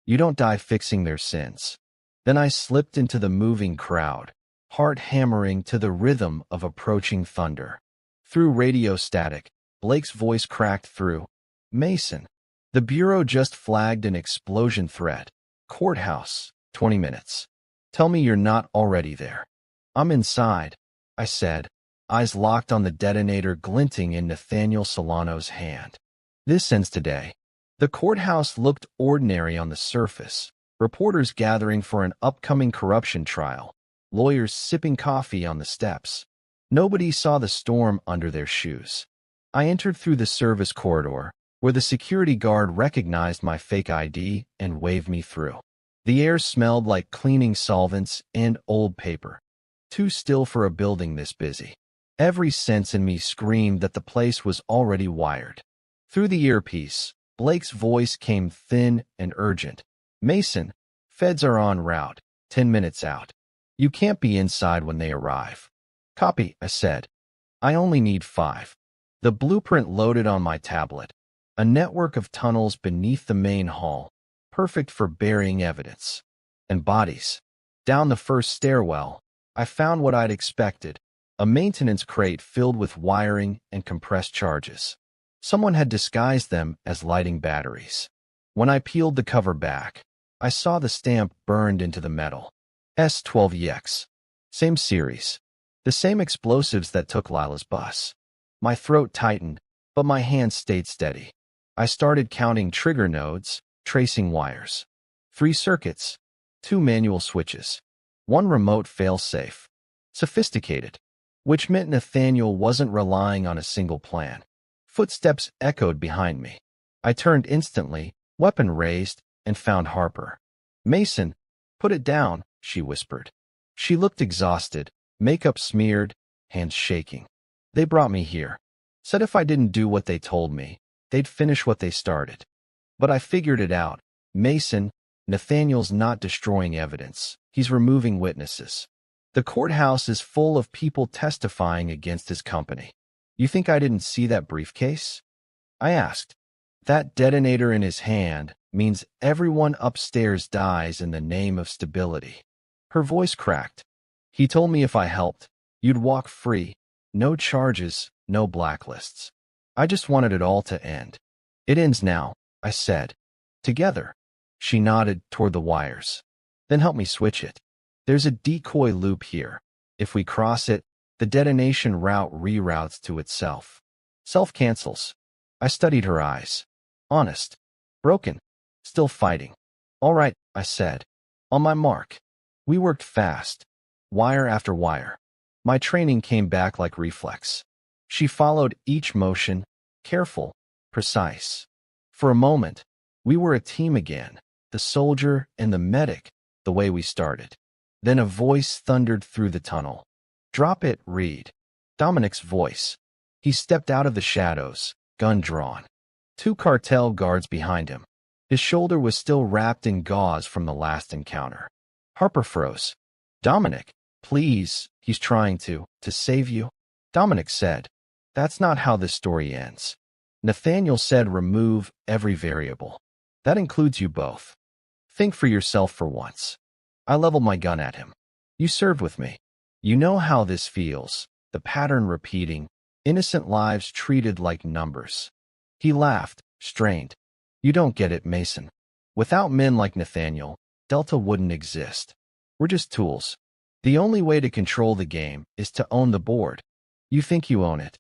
You don't die fixing their sins." Then I slipped into the moving crowd, heart hammering to the rhythm of approaching thunder. Through radio static, Blake's voice cracked through. "Mason, the Bureau just flagged an explosion threat. Courthouse, 20 minutes. Tell me you're not already there." "I'm inside," I said, eyes locked on the detonator glinting in Nathaniel Solano's hand. "This ends today." The courthouse looked ordinary on the surface. Reporters gathering for an upcoming corruption trial. Lawyers sipping coffee on the steps. Nobody saw the storm under their shoes. I entered through the service corridor, where the security guard recognized my fake ID and waved me through. The air smelled like cleaning solvents and old paper. Too still for a building this busy. Every sense in me screamed that the place was already wired. Through the earpiece, Blake's voice came thin and urgent. "Mason, feds are en route, 10 minutes out. You can't be inside when they arrive." "Copy," I said. "I only need 5. The blueprint loaded on my tablet. A network of tunnels beneath the main hall, perfect for burying evidence. And bodies. Down the first stairwell, I found what I'd expected, a maintenance crate filled with wiring and compressed charges. Someone had disguised them as lighting batteries. When I peeled the cover back, I saw the stamp burned into the metal. S12EX. Same series. The same explosives that took Lila's bus. My throat tightened, but my hands stayed steady. I started counting trigger nodes, tracing wires. 3 circuits, 2 manual switches, 1 remote failsafe. Sophisticated, which meant Nathaniel wasn't relying on a single plan. Footsteps echoed behind me. I turned instantly, weapon raised, and found Harper. "Mason, put it down," she whispered. She looked exhausted, makeup smeared, hands shaking. "They brought me here. Said if I didn't do what they told me, they'd finish what they started. But I figured it out. Mason, Nathaniel's not destroying evidence. He's removing witnesses. The courthouse is full of people testifying against his company. You think I didn't see that briefcase?" I asked. "That detonator in his hand means everyone upstairs dies in the name of stability." Her voice cracked. He told me if I helped, you'd walk free. No charges, no blacklists. I just wanted it all to end. It ends now, I said. Together. She nodded toward the wires. Then help me switch it. There's a decoy loop here. If we cross it, the detonation route reroutes to itself. Self-cancels. I studied her eyes. Honest. Broken. Still fighting. All right, I said. On my mark. We worked fast. Wire after wire. My training came back like reflex. She followed each motion, careful, precise. For a moment, we were a team again, the soldier and the medic, the way we started. Then a voice thundered through the tunnel. Drop it, Reed. Dominic's voice. He stepped out of the shadows, gun drawn. 2 cartel guards behind him. His shoulder was still wrapped in gauze from the last encounter. Harper froze. Dominic, please, he's trying to save you. Dominic said, that's not how this story ends. Nathaniel said remove every variable. That includes you both. Think for yourself for once. I leveled my gun at him. You served with me. You know how this feels, the pattern repeating, innocent lives treated like numbers. He laughed, strained. You don't get it, Mason. Without men like Nathaniel, Delta wouldn't exist. We're just tools. The only way to control the game is to own the board. You think you own it.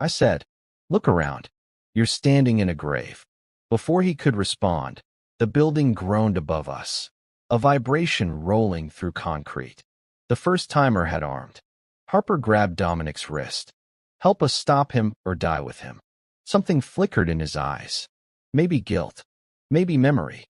I said, look around. You're standing in a grave. Before he could respond, the building groaned above us, a vibration rolling through concrete. The first-timer had armed. Harper grabbed Dominic's wrist. Help us stop him or die with him. Something flickered in his eyes. Maybe guilt. Maybe memory.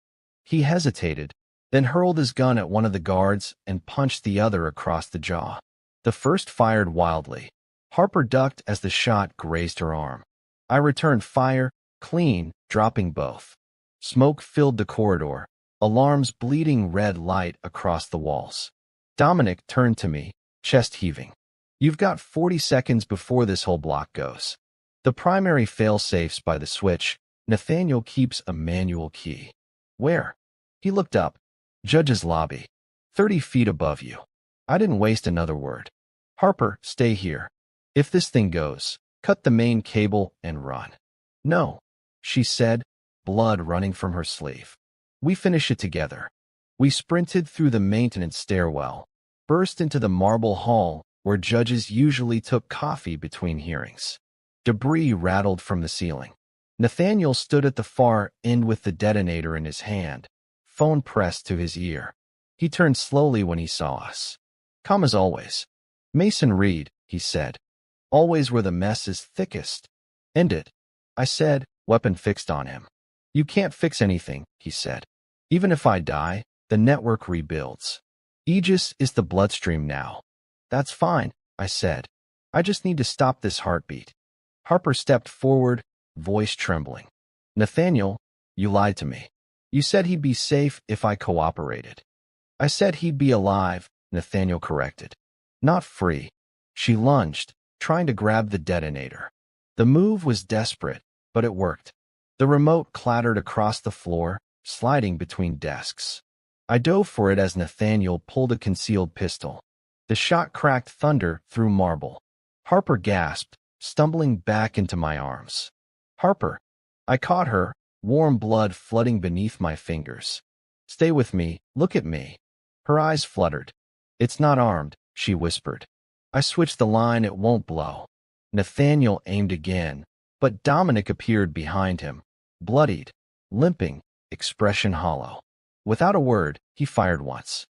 He hesitated, then hurled his gun at one of the guards and punched the other across the jaw. The first fired wildly. Harper ducked as the shot grazed her arm. I returned fire, clean, dropping both. Smoke filled the corridor, alarms bleeding red light across the walls. Dominic turned to me, chest heaving. You've got 40 seconds before this whole block goes. The primary fail-safe's by the switch. Nathaniel keeps a manual key. Where? He looked up. Judge's lobby. 30 feet above you. I didn't waste another word. Harper, stay here. If this thing goes, cut the main cable and run. No, she said, blood running from her sleeve. We finish it together. We sprinted through the maintenance stairwell, burst into the marble hall where judges usually took coffee between hearings. Debris rattled from the ceiling. Nathaniel stood at the far end with the detonator in his hand, phone pressed to his ear. He turned slowly when he saw us. Calm as always. Mason Reed, he said. Always where the mess is thickest. End it. I said, weapon fixed on him. You can't fix anything, he said. Even if I die, the network rebuilds. Aegis is the bloodstream now. That's fine, I said. I just need to stop this heartbeat. Harper stepped forward, voice trembling. Nathaniel, you lied to me. You said he'd be safe if I cooperated. I said he'd be alive, Nathaniel corrected. Not free. She lunged, trying to grab the detonator. The move was desperate, but it worked. The remote clattered across the floor, sliding between desks. I dove for it as Nathaniel pulled a concealed pistol. The shot cracked thunder through marble. Harper gasped, stumbling back into my arms. Harper. I caught her, warm blood flooding beneath my fingers. Stay with me, look at me. Her eyes fluttered. It's not armed, she whispered. I switched the line, it won't blow. Nathaniel aimed again, but Dominic appeared behind him, bloodied, limping, expression hollow. Without a word, he fired once.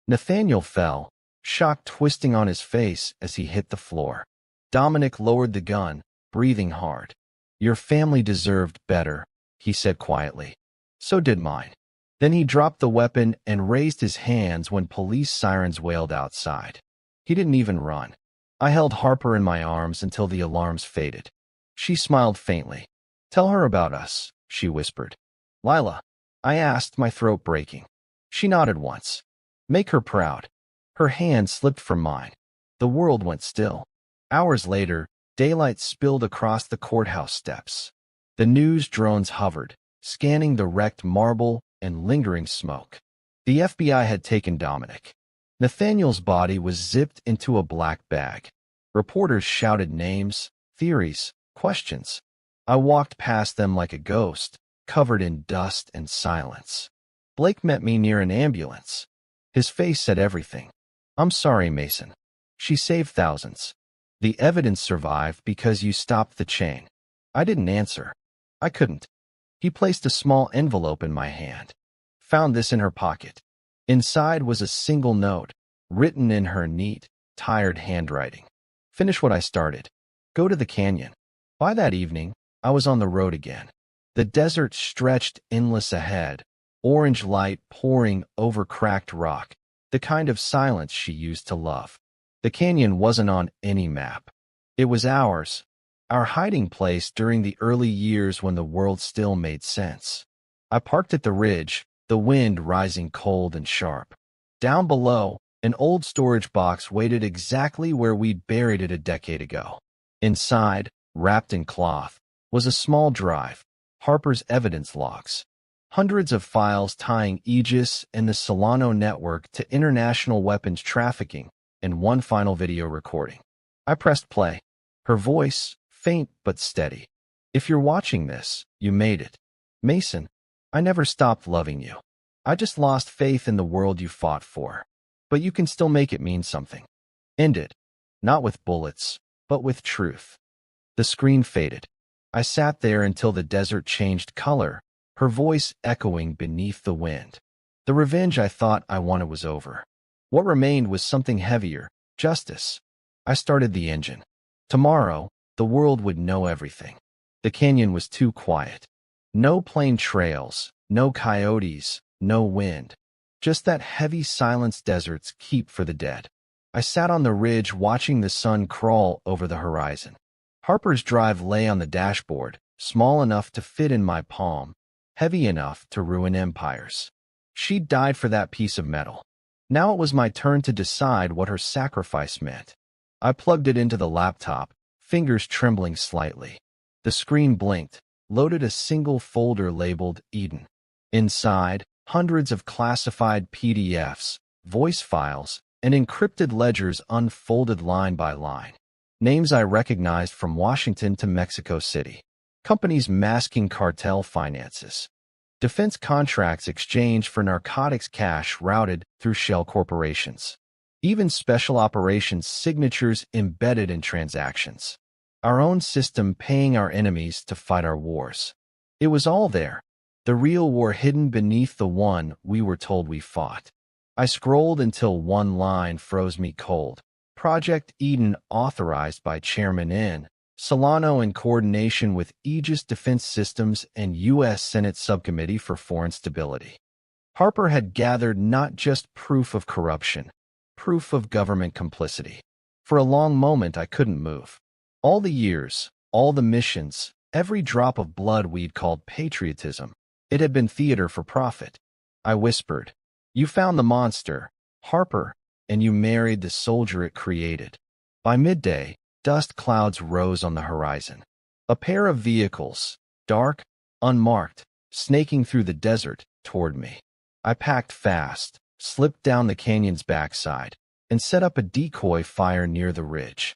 Nathaniel fell, shock twisting on his face as he hit the floor. Dominic lowered the gun, breathing hard. Your family deserved better, he said quietly. So did mine. Then he dropped the weapon and raised his hands when police sirens wailed outside. He didn't even run. I held Harper in my arms until the alarms faded. She smiled faintly. Tell her about us, she whispered. Lila, I asked, my throat breaking. She nodded once. Make her proud. Her hand slipped from mine. The world went still. Hours later, daylight spilled across the courthouse steps. The news drones hovered, scanning the wrecked marble and lingering smoke. The FBI had taken Dominic. Nathaniel's body was zipped into a black bag. Reporters shouted names, theories, questions. I walked past them like a ghost, covered in dust and silence. Blake met me near an ambulance. His face said everything. "I'm sorry, Mason. She saved thousands. The evidence survived because you stopped the chain." I didn't answer. I couldn't. He placed a small envelope in my hand. "Found this in her pocket." Inside was a single note, written in her neat, tired handwriting. "Finish what I started. Go to the canyon." By that evening, I was on the road again. The desert stretched endless ahead, orange light pouring over cracked rock, the kind of silence she used to love. The canyon wasn't on any map. It was ours, our hiding place during the early years when the world still made sense. I parked at the ridge, the wind rising cold and sharp. Down below, an old storage box waited exactly where we'd buried it a decade ago. Inside, wrapped in cloth, was a small drive, Harper's evidence logs. Hundreds of files tying Aegis and the Solano network to international weapons trafficking, and one final video recording. I pressed play. Her voice, faint but steady. "If you're watching this, you made it. Mason, I never stopped loving you. I just lost faith in the world you fought for. But you can still make it mean something. End it. Not with bullets, but with truth." The screen faded. I sat there until the desert changed color, her voice echoing beneath the wind. The revenge I thought I wanted was over. What remained was something heavier, justice. I started the engine. Tomorrow, the world would know everything. The canyon was too quiet. No plain trails, no coyotes, no wind. Just that heavy silence deserts keep for the dead. I sat on the ridge watching the sun crawl over the horizon. Harper's drive lay on the dashboard, small enough to fit in my palm, heavy enough to ruin empires. She'd died for that piece of metal. Now it was my turn to decide what her sacrifice meant. I plugged it into the laptop, fingers trembling slightly. The screen blinked, loaded a single folder labeled Eden. Inside, hundreds of classified PDFs, voice files, and encrypted ledgers unfolded line by line. Names I recognized from Washington to Mexico City. Companies masking cartel finances. Defense contracts exchanged for narcotics cash routed through shell corporations. Even special operations signatures embedded in transactions. Our own system paying our enemies to fight our wars. It was all there. The real war hidden beneath the one we were told we fought. I scrolled until one line froze me cold. Project Eden authorized by Chairman N. Solano in coordination with Aegis Defense Systems and U.S. Senate Subcommittee for Foreign Stability. Harper had gathered not just proof of corruption, proof of government complicity. For a long moment I couldn't move. All the years, all the missions, every drop of blood we'd called patriotism, it had been theater for profit. I whispered, "You found the monster, Harper, and you married the soldier it created." By midday, dust clouds rose on the horizon. A pair of vehicles, dark, unmarked, snaking through the desert toward me. I packed fast, slipped down the canyon's backside, and set up a decoy fire near the ridge.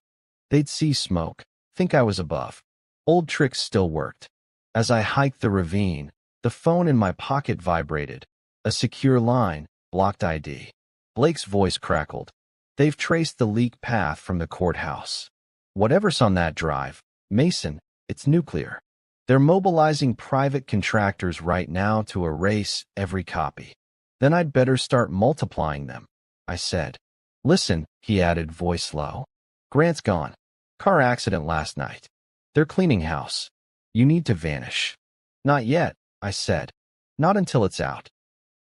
They'd see smoke, think I was above. Old tricks still worked. As I hiked the ravine, the phone in my pocket vibrated. A secure line, blocked ID. Blake's voice crackled. "They've traced the leak path from the courthouse. Whatever's on that drive, Mason, it's nuclear. They're mobilizing private contractors right now to erase every copy." "Then I'd better start multiplying them," I said. "Listen," he added, voice low. "Grant's gone. Car accident last night. They're cleaning house. You need to vanish." "Not yet," I said. "Not until it's out.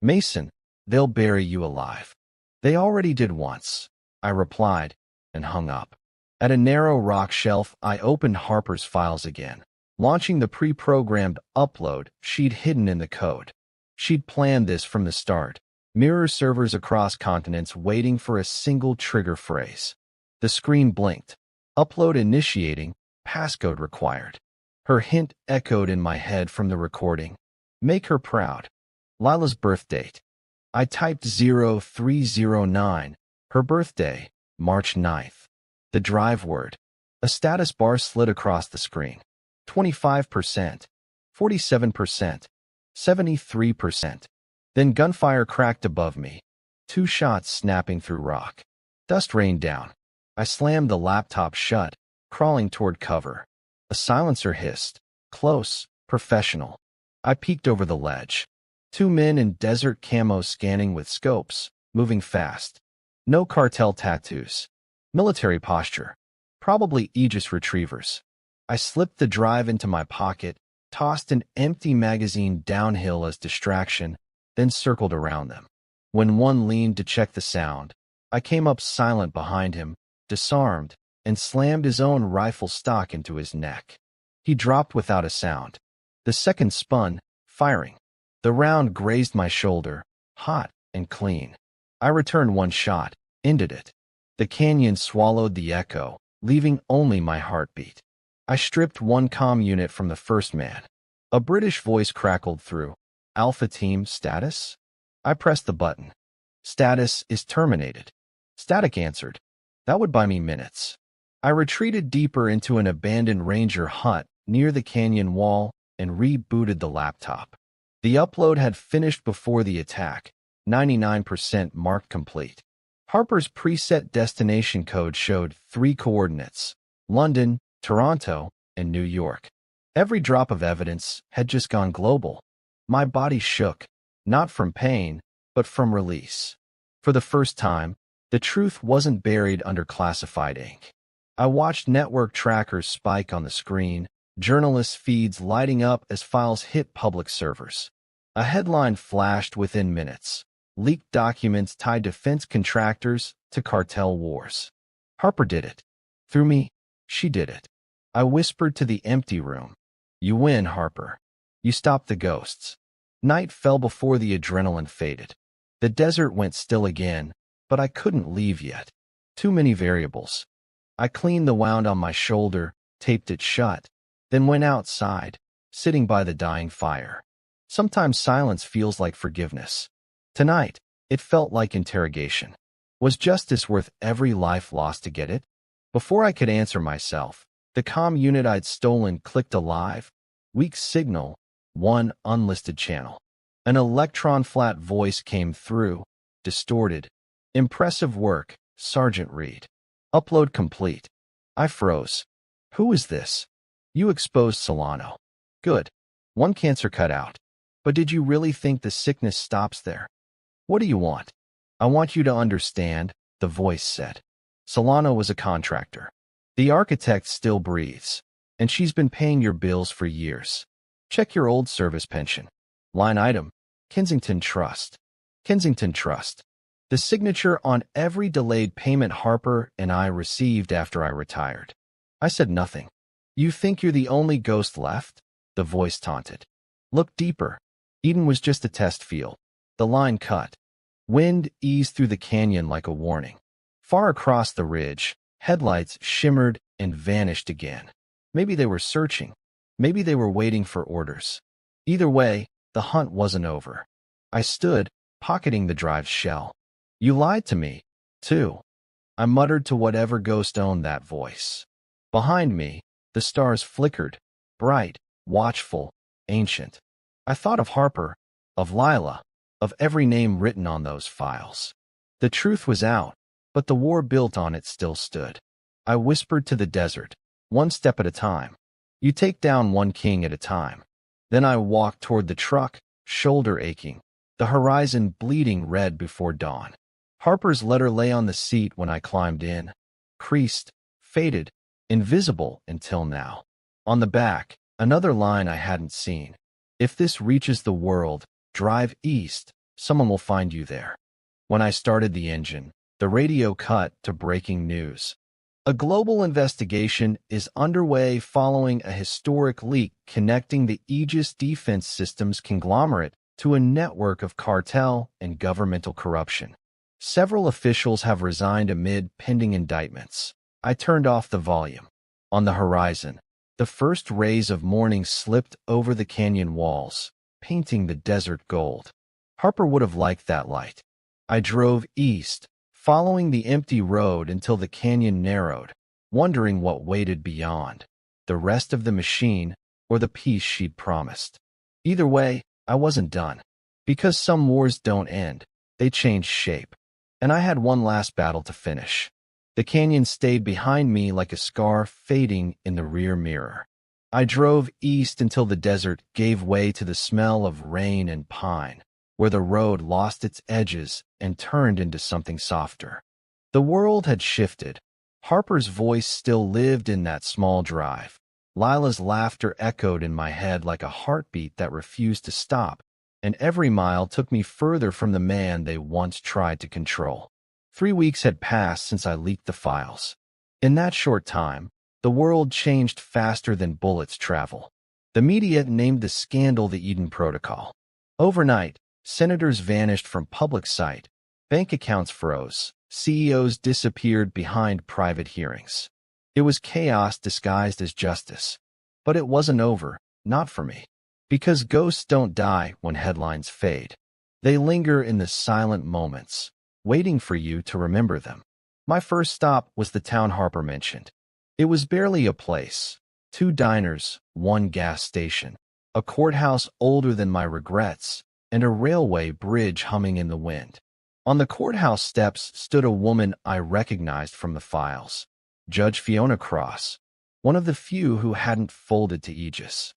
Mason, they'll bury you alive." "They already did once," I replied, and hung up. At a narrow rock shelf, I opened Harper's files again, launching the pre-programmed upload she'd hidden in the code. She'd planned this from the start. Mirror servers across continents waiting for a single trigger phrase. The screen blinked. Upload initiating, passcode required. Her hint echoed in my head from the recording. Make her proud. Lila's birth date. I typed 0309, Her birthday, March 9th. The drive word. A status bar slid across the screen. 25%, 47%, 73%. Then gunfire cracked above me. 2 shots snapping through rock. Dust rained down. I slammed the laptop shut, crawling toward cover. A silencer hissed. Close, professional. I peeked over the ledge. 2 men in desert camo scanning with scopes, moving fast. No cartel tattoos. Military posture. Probably Aegis retrievers. I slipped the drive into my pocket, tossed an empty magazine downhill as distraction, then circled around them. When one leaned to check the sound, I came up silent behind him, disarmed, and slammed his own rifle stock into his neck. He dropped without a sound. The second spun, firing. The round grazed my shoulder, hot and clean. I returned 1 shot, ended it. The canyon swallowed the echo, leaving only my heartbeat. I stripped 1 comm unit from the first man. A British voice crackled through. Alpha Team status? I pressed the button. Status is terminated. Static answered. That would buy me minutes. I retreated deeper into an abandoned ranger hut near the canyon wall and rebooted the laptop. The upload had finished before the attack, 99% marked complete. Harper's preset destination code showed 3 coordinates: London, Toronto, and New York. Every drop of evidence had just gone global. My body shook, not from pain, but from release. For the first time, the truth wasn't buried under classified ink. I watched network trackers spike on the screen, journalists' feeds lighting up as files hit public servers. A headline flashed within minutes. Leaked documents tied defense contractors to cartel wars. Harper did it. Through me, she did it. I whispered to the empty room. You win, Harper. You stopped the ghosts. Night fell before the adrenaline faded. The desert went still again, but I couldn't leave yet. Too many variables. I cleaned the wound on my shoulder, taped it shut, then went outside, sitting by the dying fire. Sometimes silence feels like forgiveness. Tonight, it felt like interrogation. Was justice worth every life lost to get it? Before I could answer myself, the comm unit I'd stolen clicked alive. Weak signal, 1 unlisted channel. An electron flat voice came through, distorted. Impressive work, Sergeant Reed. Upload complete. I froze. Who is this? You exposed Solano. Good. 1 cancer cut out. But did you really think the sickness stops there? What do you want? I want you to understand, the voice said. Solano was a contractor. The architect still breathes, and she's been paying your bills for years. Check your old service pension. Line item, Kensington Trust. Kensington Trust. The signature on every delayed payment Harper and I received after I retired. I said nothing. You think you're the only ghost left? The voice taunted. Look deeper. Eden was just a test field. The line cut. Wind eased through the canyon like a warning. Far across the ridge, headlights shimmered and vanished again. Maybe they were searching. Maybe they were waiting for orders. Either way, the hunt wasn't over. I stood, pocketing the drive's shell. You lied to me, too. I muttered to whatever ghost owned that voice. Behind me, the stars flickered, bright, watchful, ancient. I thought of Harper, of Lila, of every name written on those files. The truth was out, but the war built on it still stood. I whispered to the desert, 1 step at a time. You take down 1 king at a time. Then I walked toward the truck, shoulder aching, the horizon bleeding red before dawn. Harper's letter lay on the seat when I climbed in. Creased, faded, invisible until now. On the back, another line I hadn't seen. If this reaches the world, drive east. Someone will find you there. When I started the engine, the radio cut to breaking news. A global investigation is underway following a historic leak connecting the Aegis defense systems conglomerate to a network of cartel and governmental corruption. Several officials have resigned amid pending indictments. I turned off the volume. On the horizon, the first rays of morning slipped over the canyon walls, painting the desert gold. Harper would have liked that light. I drove east, following the empty road until the canyon narrowed, wondering what waited beyond, the rest of the machine or the peace she'd promised. Either way, I wasn't done. Because some wars don't end, they change shape. And I had one last battle to finish. The canyon stayed behind me like a scar fading in the rear mirror. I drove east until the desert gave way to the smell of rain and pine, where the road lost its edges and turned into something softer. The world had shifted. Harper's voice still lived in that small drive. Lila's laughter echoed in my head like a heartbeat that refused to stop, and every mile took me further from the man they once tried to control. 3 weeks had passed since I leaked the files. In that short time, the world changed faster than bullets travel. The media named the scandal the Eden Protocol. Overnight, senators vanished from public sight, bank accounts froze, CEOs disappeared behind private hearings. It was chaos disguised as justice. But it wasn't over, not for me. Because ghosts don't die when headlines fade. They linger in the silent moments, waiting for you to remember them. My first stop was the town Harper mentioned. It was barely a place. 2 diners, 1 gas station, a courthouse older than my regrets, and a railway bridge humming in the wind. On the courthouse steps stood a woman I recognized from the files. Judge Fiona Cross, one of the few who hadn't folded to Aegis.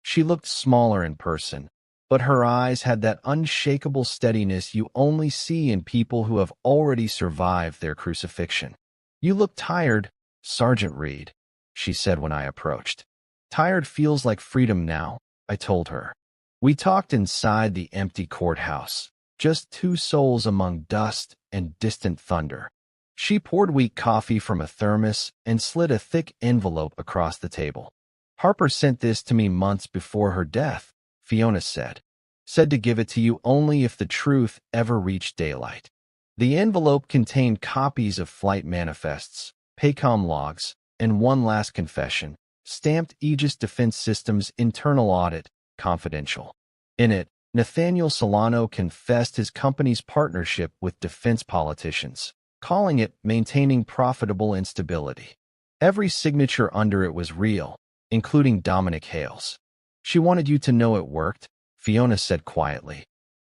She looked smaller in person, but her eyes had that unshakable steadiness you only see in people who have already survived their crucifixion. "You look tired, Sergeant Reed," she said when I approached. "Tired feels like freedom now," I told her. We talked inside the empty courthouse, just 2 souls among dust and distant thunder. She poured weak coffee from a thermos and slid a thick envelope across the table. "Harper sent this to me months before her death," Fiona said. "Said to give it to you only if the truth ever reached daylight." The envelope contained copies of flight manifests, Paycom logs, and one last confession, stamped Aegis Defense Systems Internal Audit, Confidential. In it, Nathaniel Solano confessed his company's partnership with defense politicians, calling it maintaining profitable instability. Every signature under it was real, including Dominic Hale's. "She wanted you to know it worked," Fiona said quietly.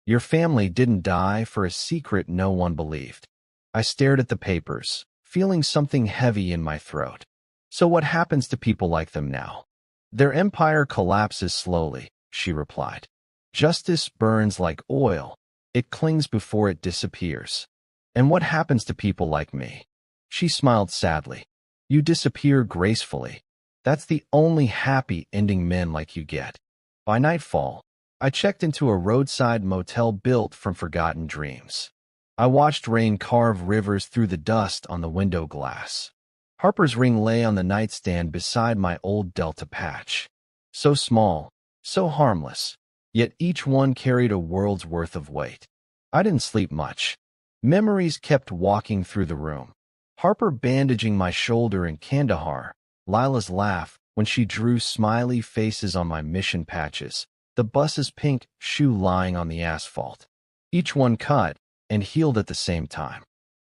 "Your family didn't die for a secret no one believed." I stared at the papers, feeling something heavy in my throat. "So what happens to people like them now?" "Their empire collapses slowly," she replied. "Justice burns like oil. It clings before it disappears." "And what happens to people like me?" She smiled sadly. "You disappear gracefully. That's the only happy ending men like you get." By nightfall, I checked into a roadside motel built from forgotten dreams. I watched rain carve rivers through the dust on the window glass. Harper's ring lay on the nightstand beside my old Delta patch. So small, so harmless, yet each one carried a world's worth of weight. I didn't sleep much. Memories kept walking through the room. Harper bandaging my shoulder in Kandahar, Lila's laugh when she drew smiley faces on my mission patches, the bus's pink shoe lying on the asphalt. Each one cut and healed at the same time.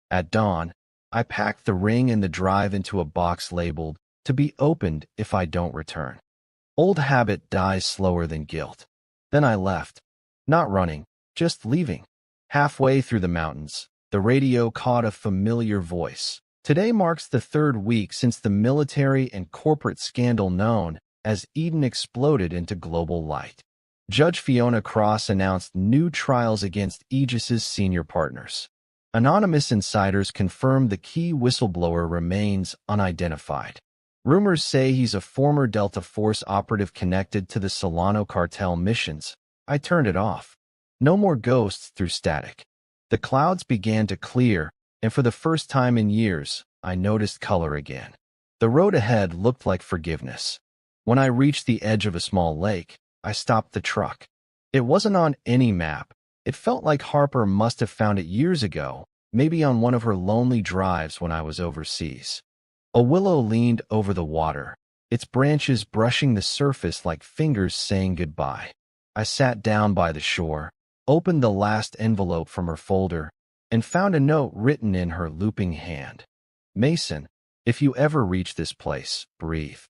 At dawn, I packed the ring and the drive into a box labeled, "To be opened if I don't return." Old habit dies slower than guilt. Then I left. Not running, just leaving. Halfway through the mountains, the radio caught a familiar voice. Today marks the 3rd week since the military and corporate scandal known as Eden exploded into global light. Judge Fiona Cross announced new trials against Aegis's senior partners. Anonymous insiders confirmed the key whistleblower remains unidentified. Rumors say he's a former Delta Force operative connected to the Solano Cartel missions. I turned it off. No more ghosts through static. The clouds began to clear, and for the first time in years, I noticed color again. The road ahead looked like forgiveness. When I reached the edge of a small lake, I stopped the truck. It wasn't on any map. It felt like Harper must have found it years ago, maybe on one of her lonely drives when I was overseas. A willow leaned over the water, its branches brushing the surface like fingers saying goodbye. I sat down by the shore, opened the last envelope from her folder, and found a note written in her looping hand. Mason, if you ever reach this place, breathe.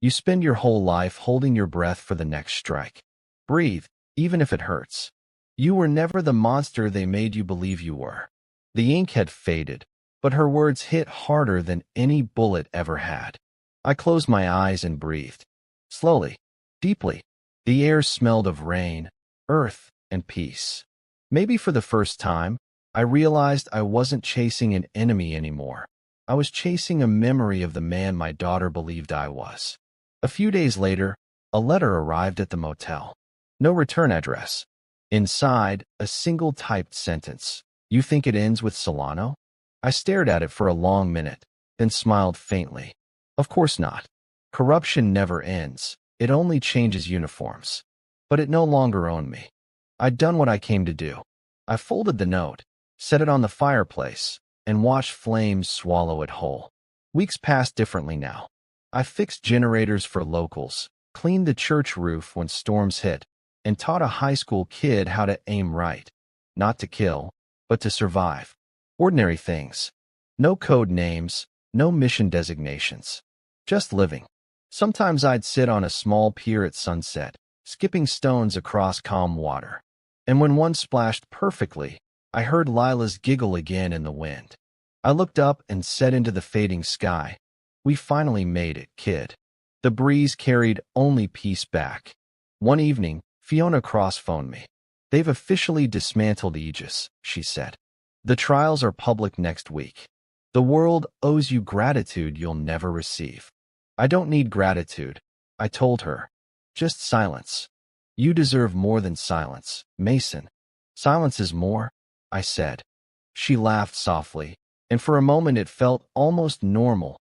You spend your whole life holding your breath for the next strike. Breathe, even if it hurts. You were never the monster they made you believe you were. The ink had faded, but her words hit harder than any bullet ever had. I closed my eyes and breathed. Slowly, deeply. The air smelled of rain, earth, and peace. Maybe for the first time, I realized I wasn't chasing an enemy anymore. I was chasing a memory of the man my daughter believed I was. A few days later, a letter arrived at the motel. No return address. Inside, a single typed sentence. You think it ends with Solano? I stared at it for a long minute, then smiled faintly. Of course not. Corruption never ends. It only changes uniforms. But it no longer owned me. I'd done what I came to do. I folded the note, set it on the fireplace, and watched flames swallow it whole. Weeks passed differently now. I fixed generators for locals, cleaned the church roof when storms hit, and taught a high school kid how to aim right. Not to kill, but to survive. Ordinary things. No code names, no mission designations. Just living. Sometimes I'd sit on a small pier at sunset, skipping stones across calm water. And when one splashed perfectly, I heard Lila's giggle again in the wind. I looked up and said into the fading sky, "We finally made it, kid." The breeze carried only peace back. One evening, Fiona cross-phoned me. "They've officially dismantled Aegis," she said. "The trials are public next week. The world owes you gratitude you'll never receive." "I don't need gratitude," I told her. "Just silence." "You deserve more than silence, Mason." "Silence is more," I said. She laughed softly, and for a moment it felt almost normal.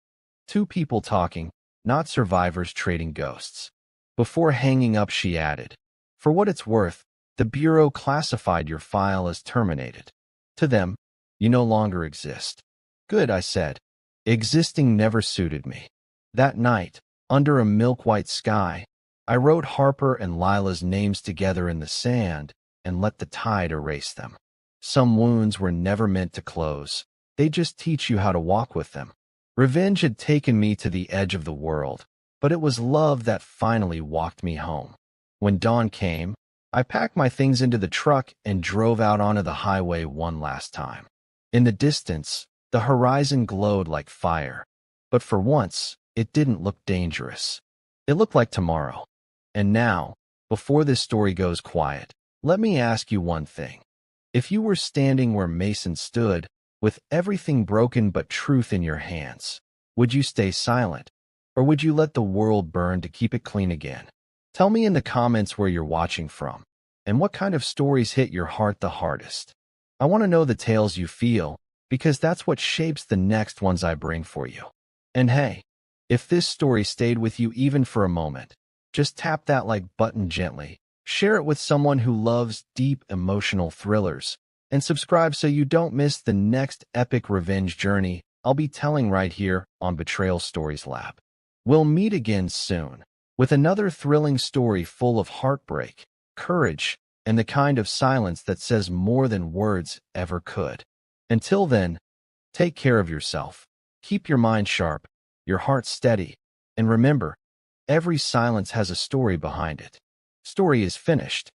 Two people talking, not survivors trading ghosts. Before hanging up, she added, "For what it's worth, the Bureau classified your file as terminated. To them, you no longer exist." "Good," I said. Existing never suited me. That night, under a milk-white sky, I wrote Harper and Lila's names together in the sand and let the tide erase them. Some wounds were never meant to close. They just teach you how to walk with them. Revenge had taken me to the edge of the world, but it was love that finally walked me home. When dawn came, I packed my things into the truck and drove out onto the highway one last time. In the distance, the horizon glowed like fire, but for once, it didn't look dangerous. It looked like tomorrow. And now, before this story goes quiet, let me ask you one thing. If you were standing where Mason stood, with everything broken but truth in your hands, would you stay silent? Or would you let the world burn to keep it clean again? Tell me in the comments where you're watching from, and what kind of stories hit your heart the hardest. I want to know the tales you feel, because that's what shapes the next ones I bring for you. And hey, if this story stayed with you even for a moment, just tap that like button gently, share it with someone who loves deep emotional thrillers, and subscribe so you don't miss the next epic revenge journey I'll be telling right here on Betrayal Stories Lab. We'll meet again soon, with another thrilling story full of heartbreak, courage, and the kind of silence that says more than words ever could. Until then, take care of yourself, keep your mind sharp, your heart steady, and remember, every silence has a story behind it. Story is finished.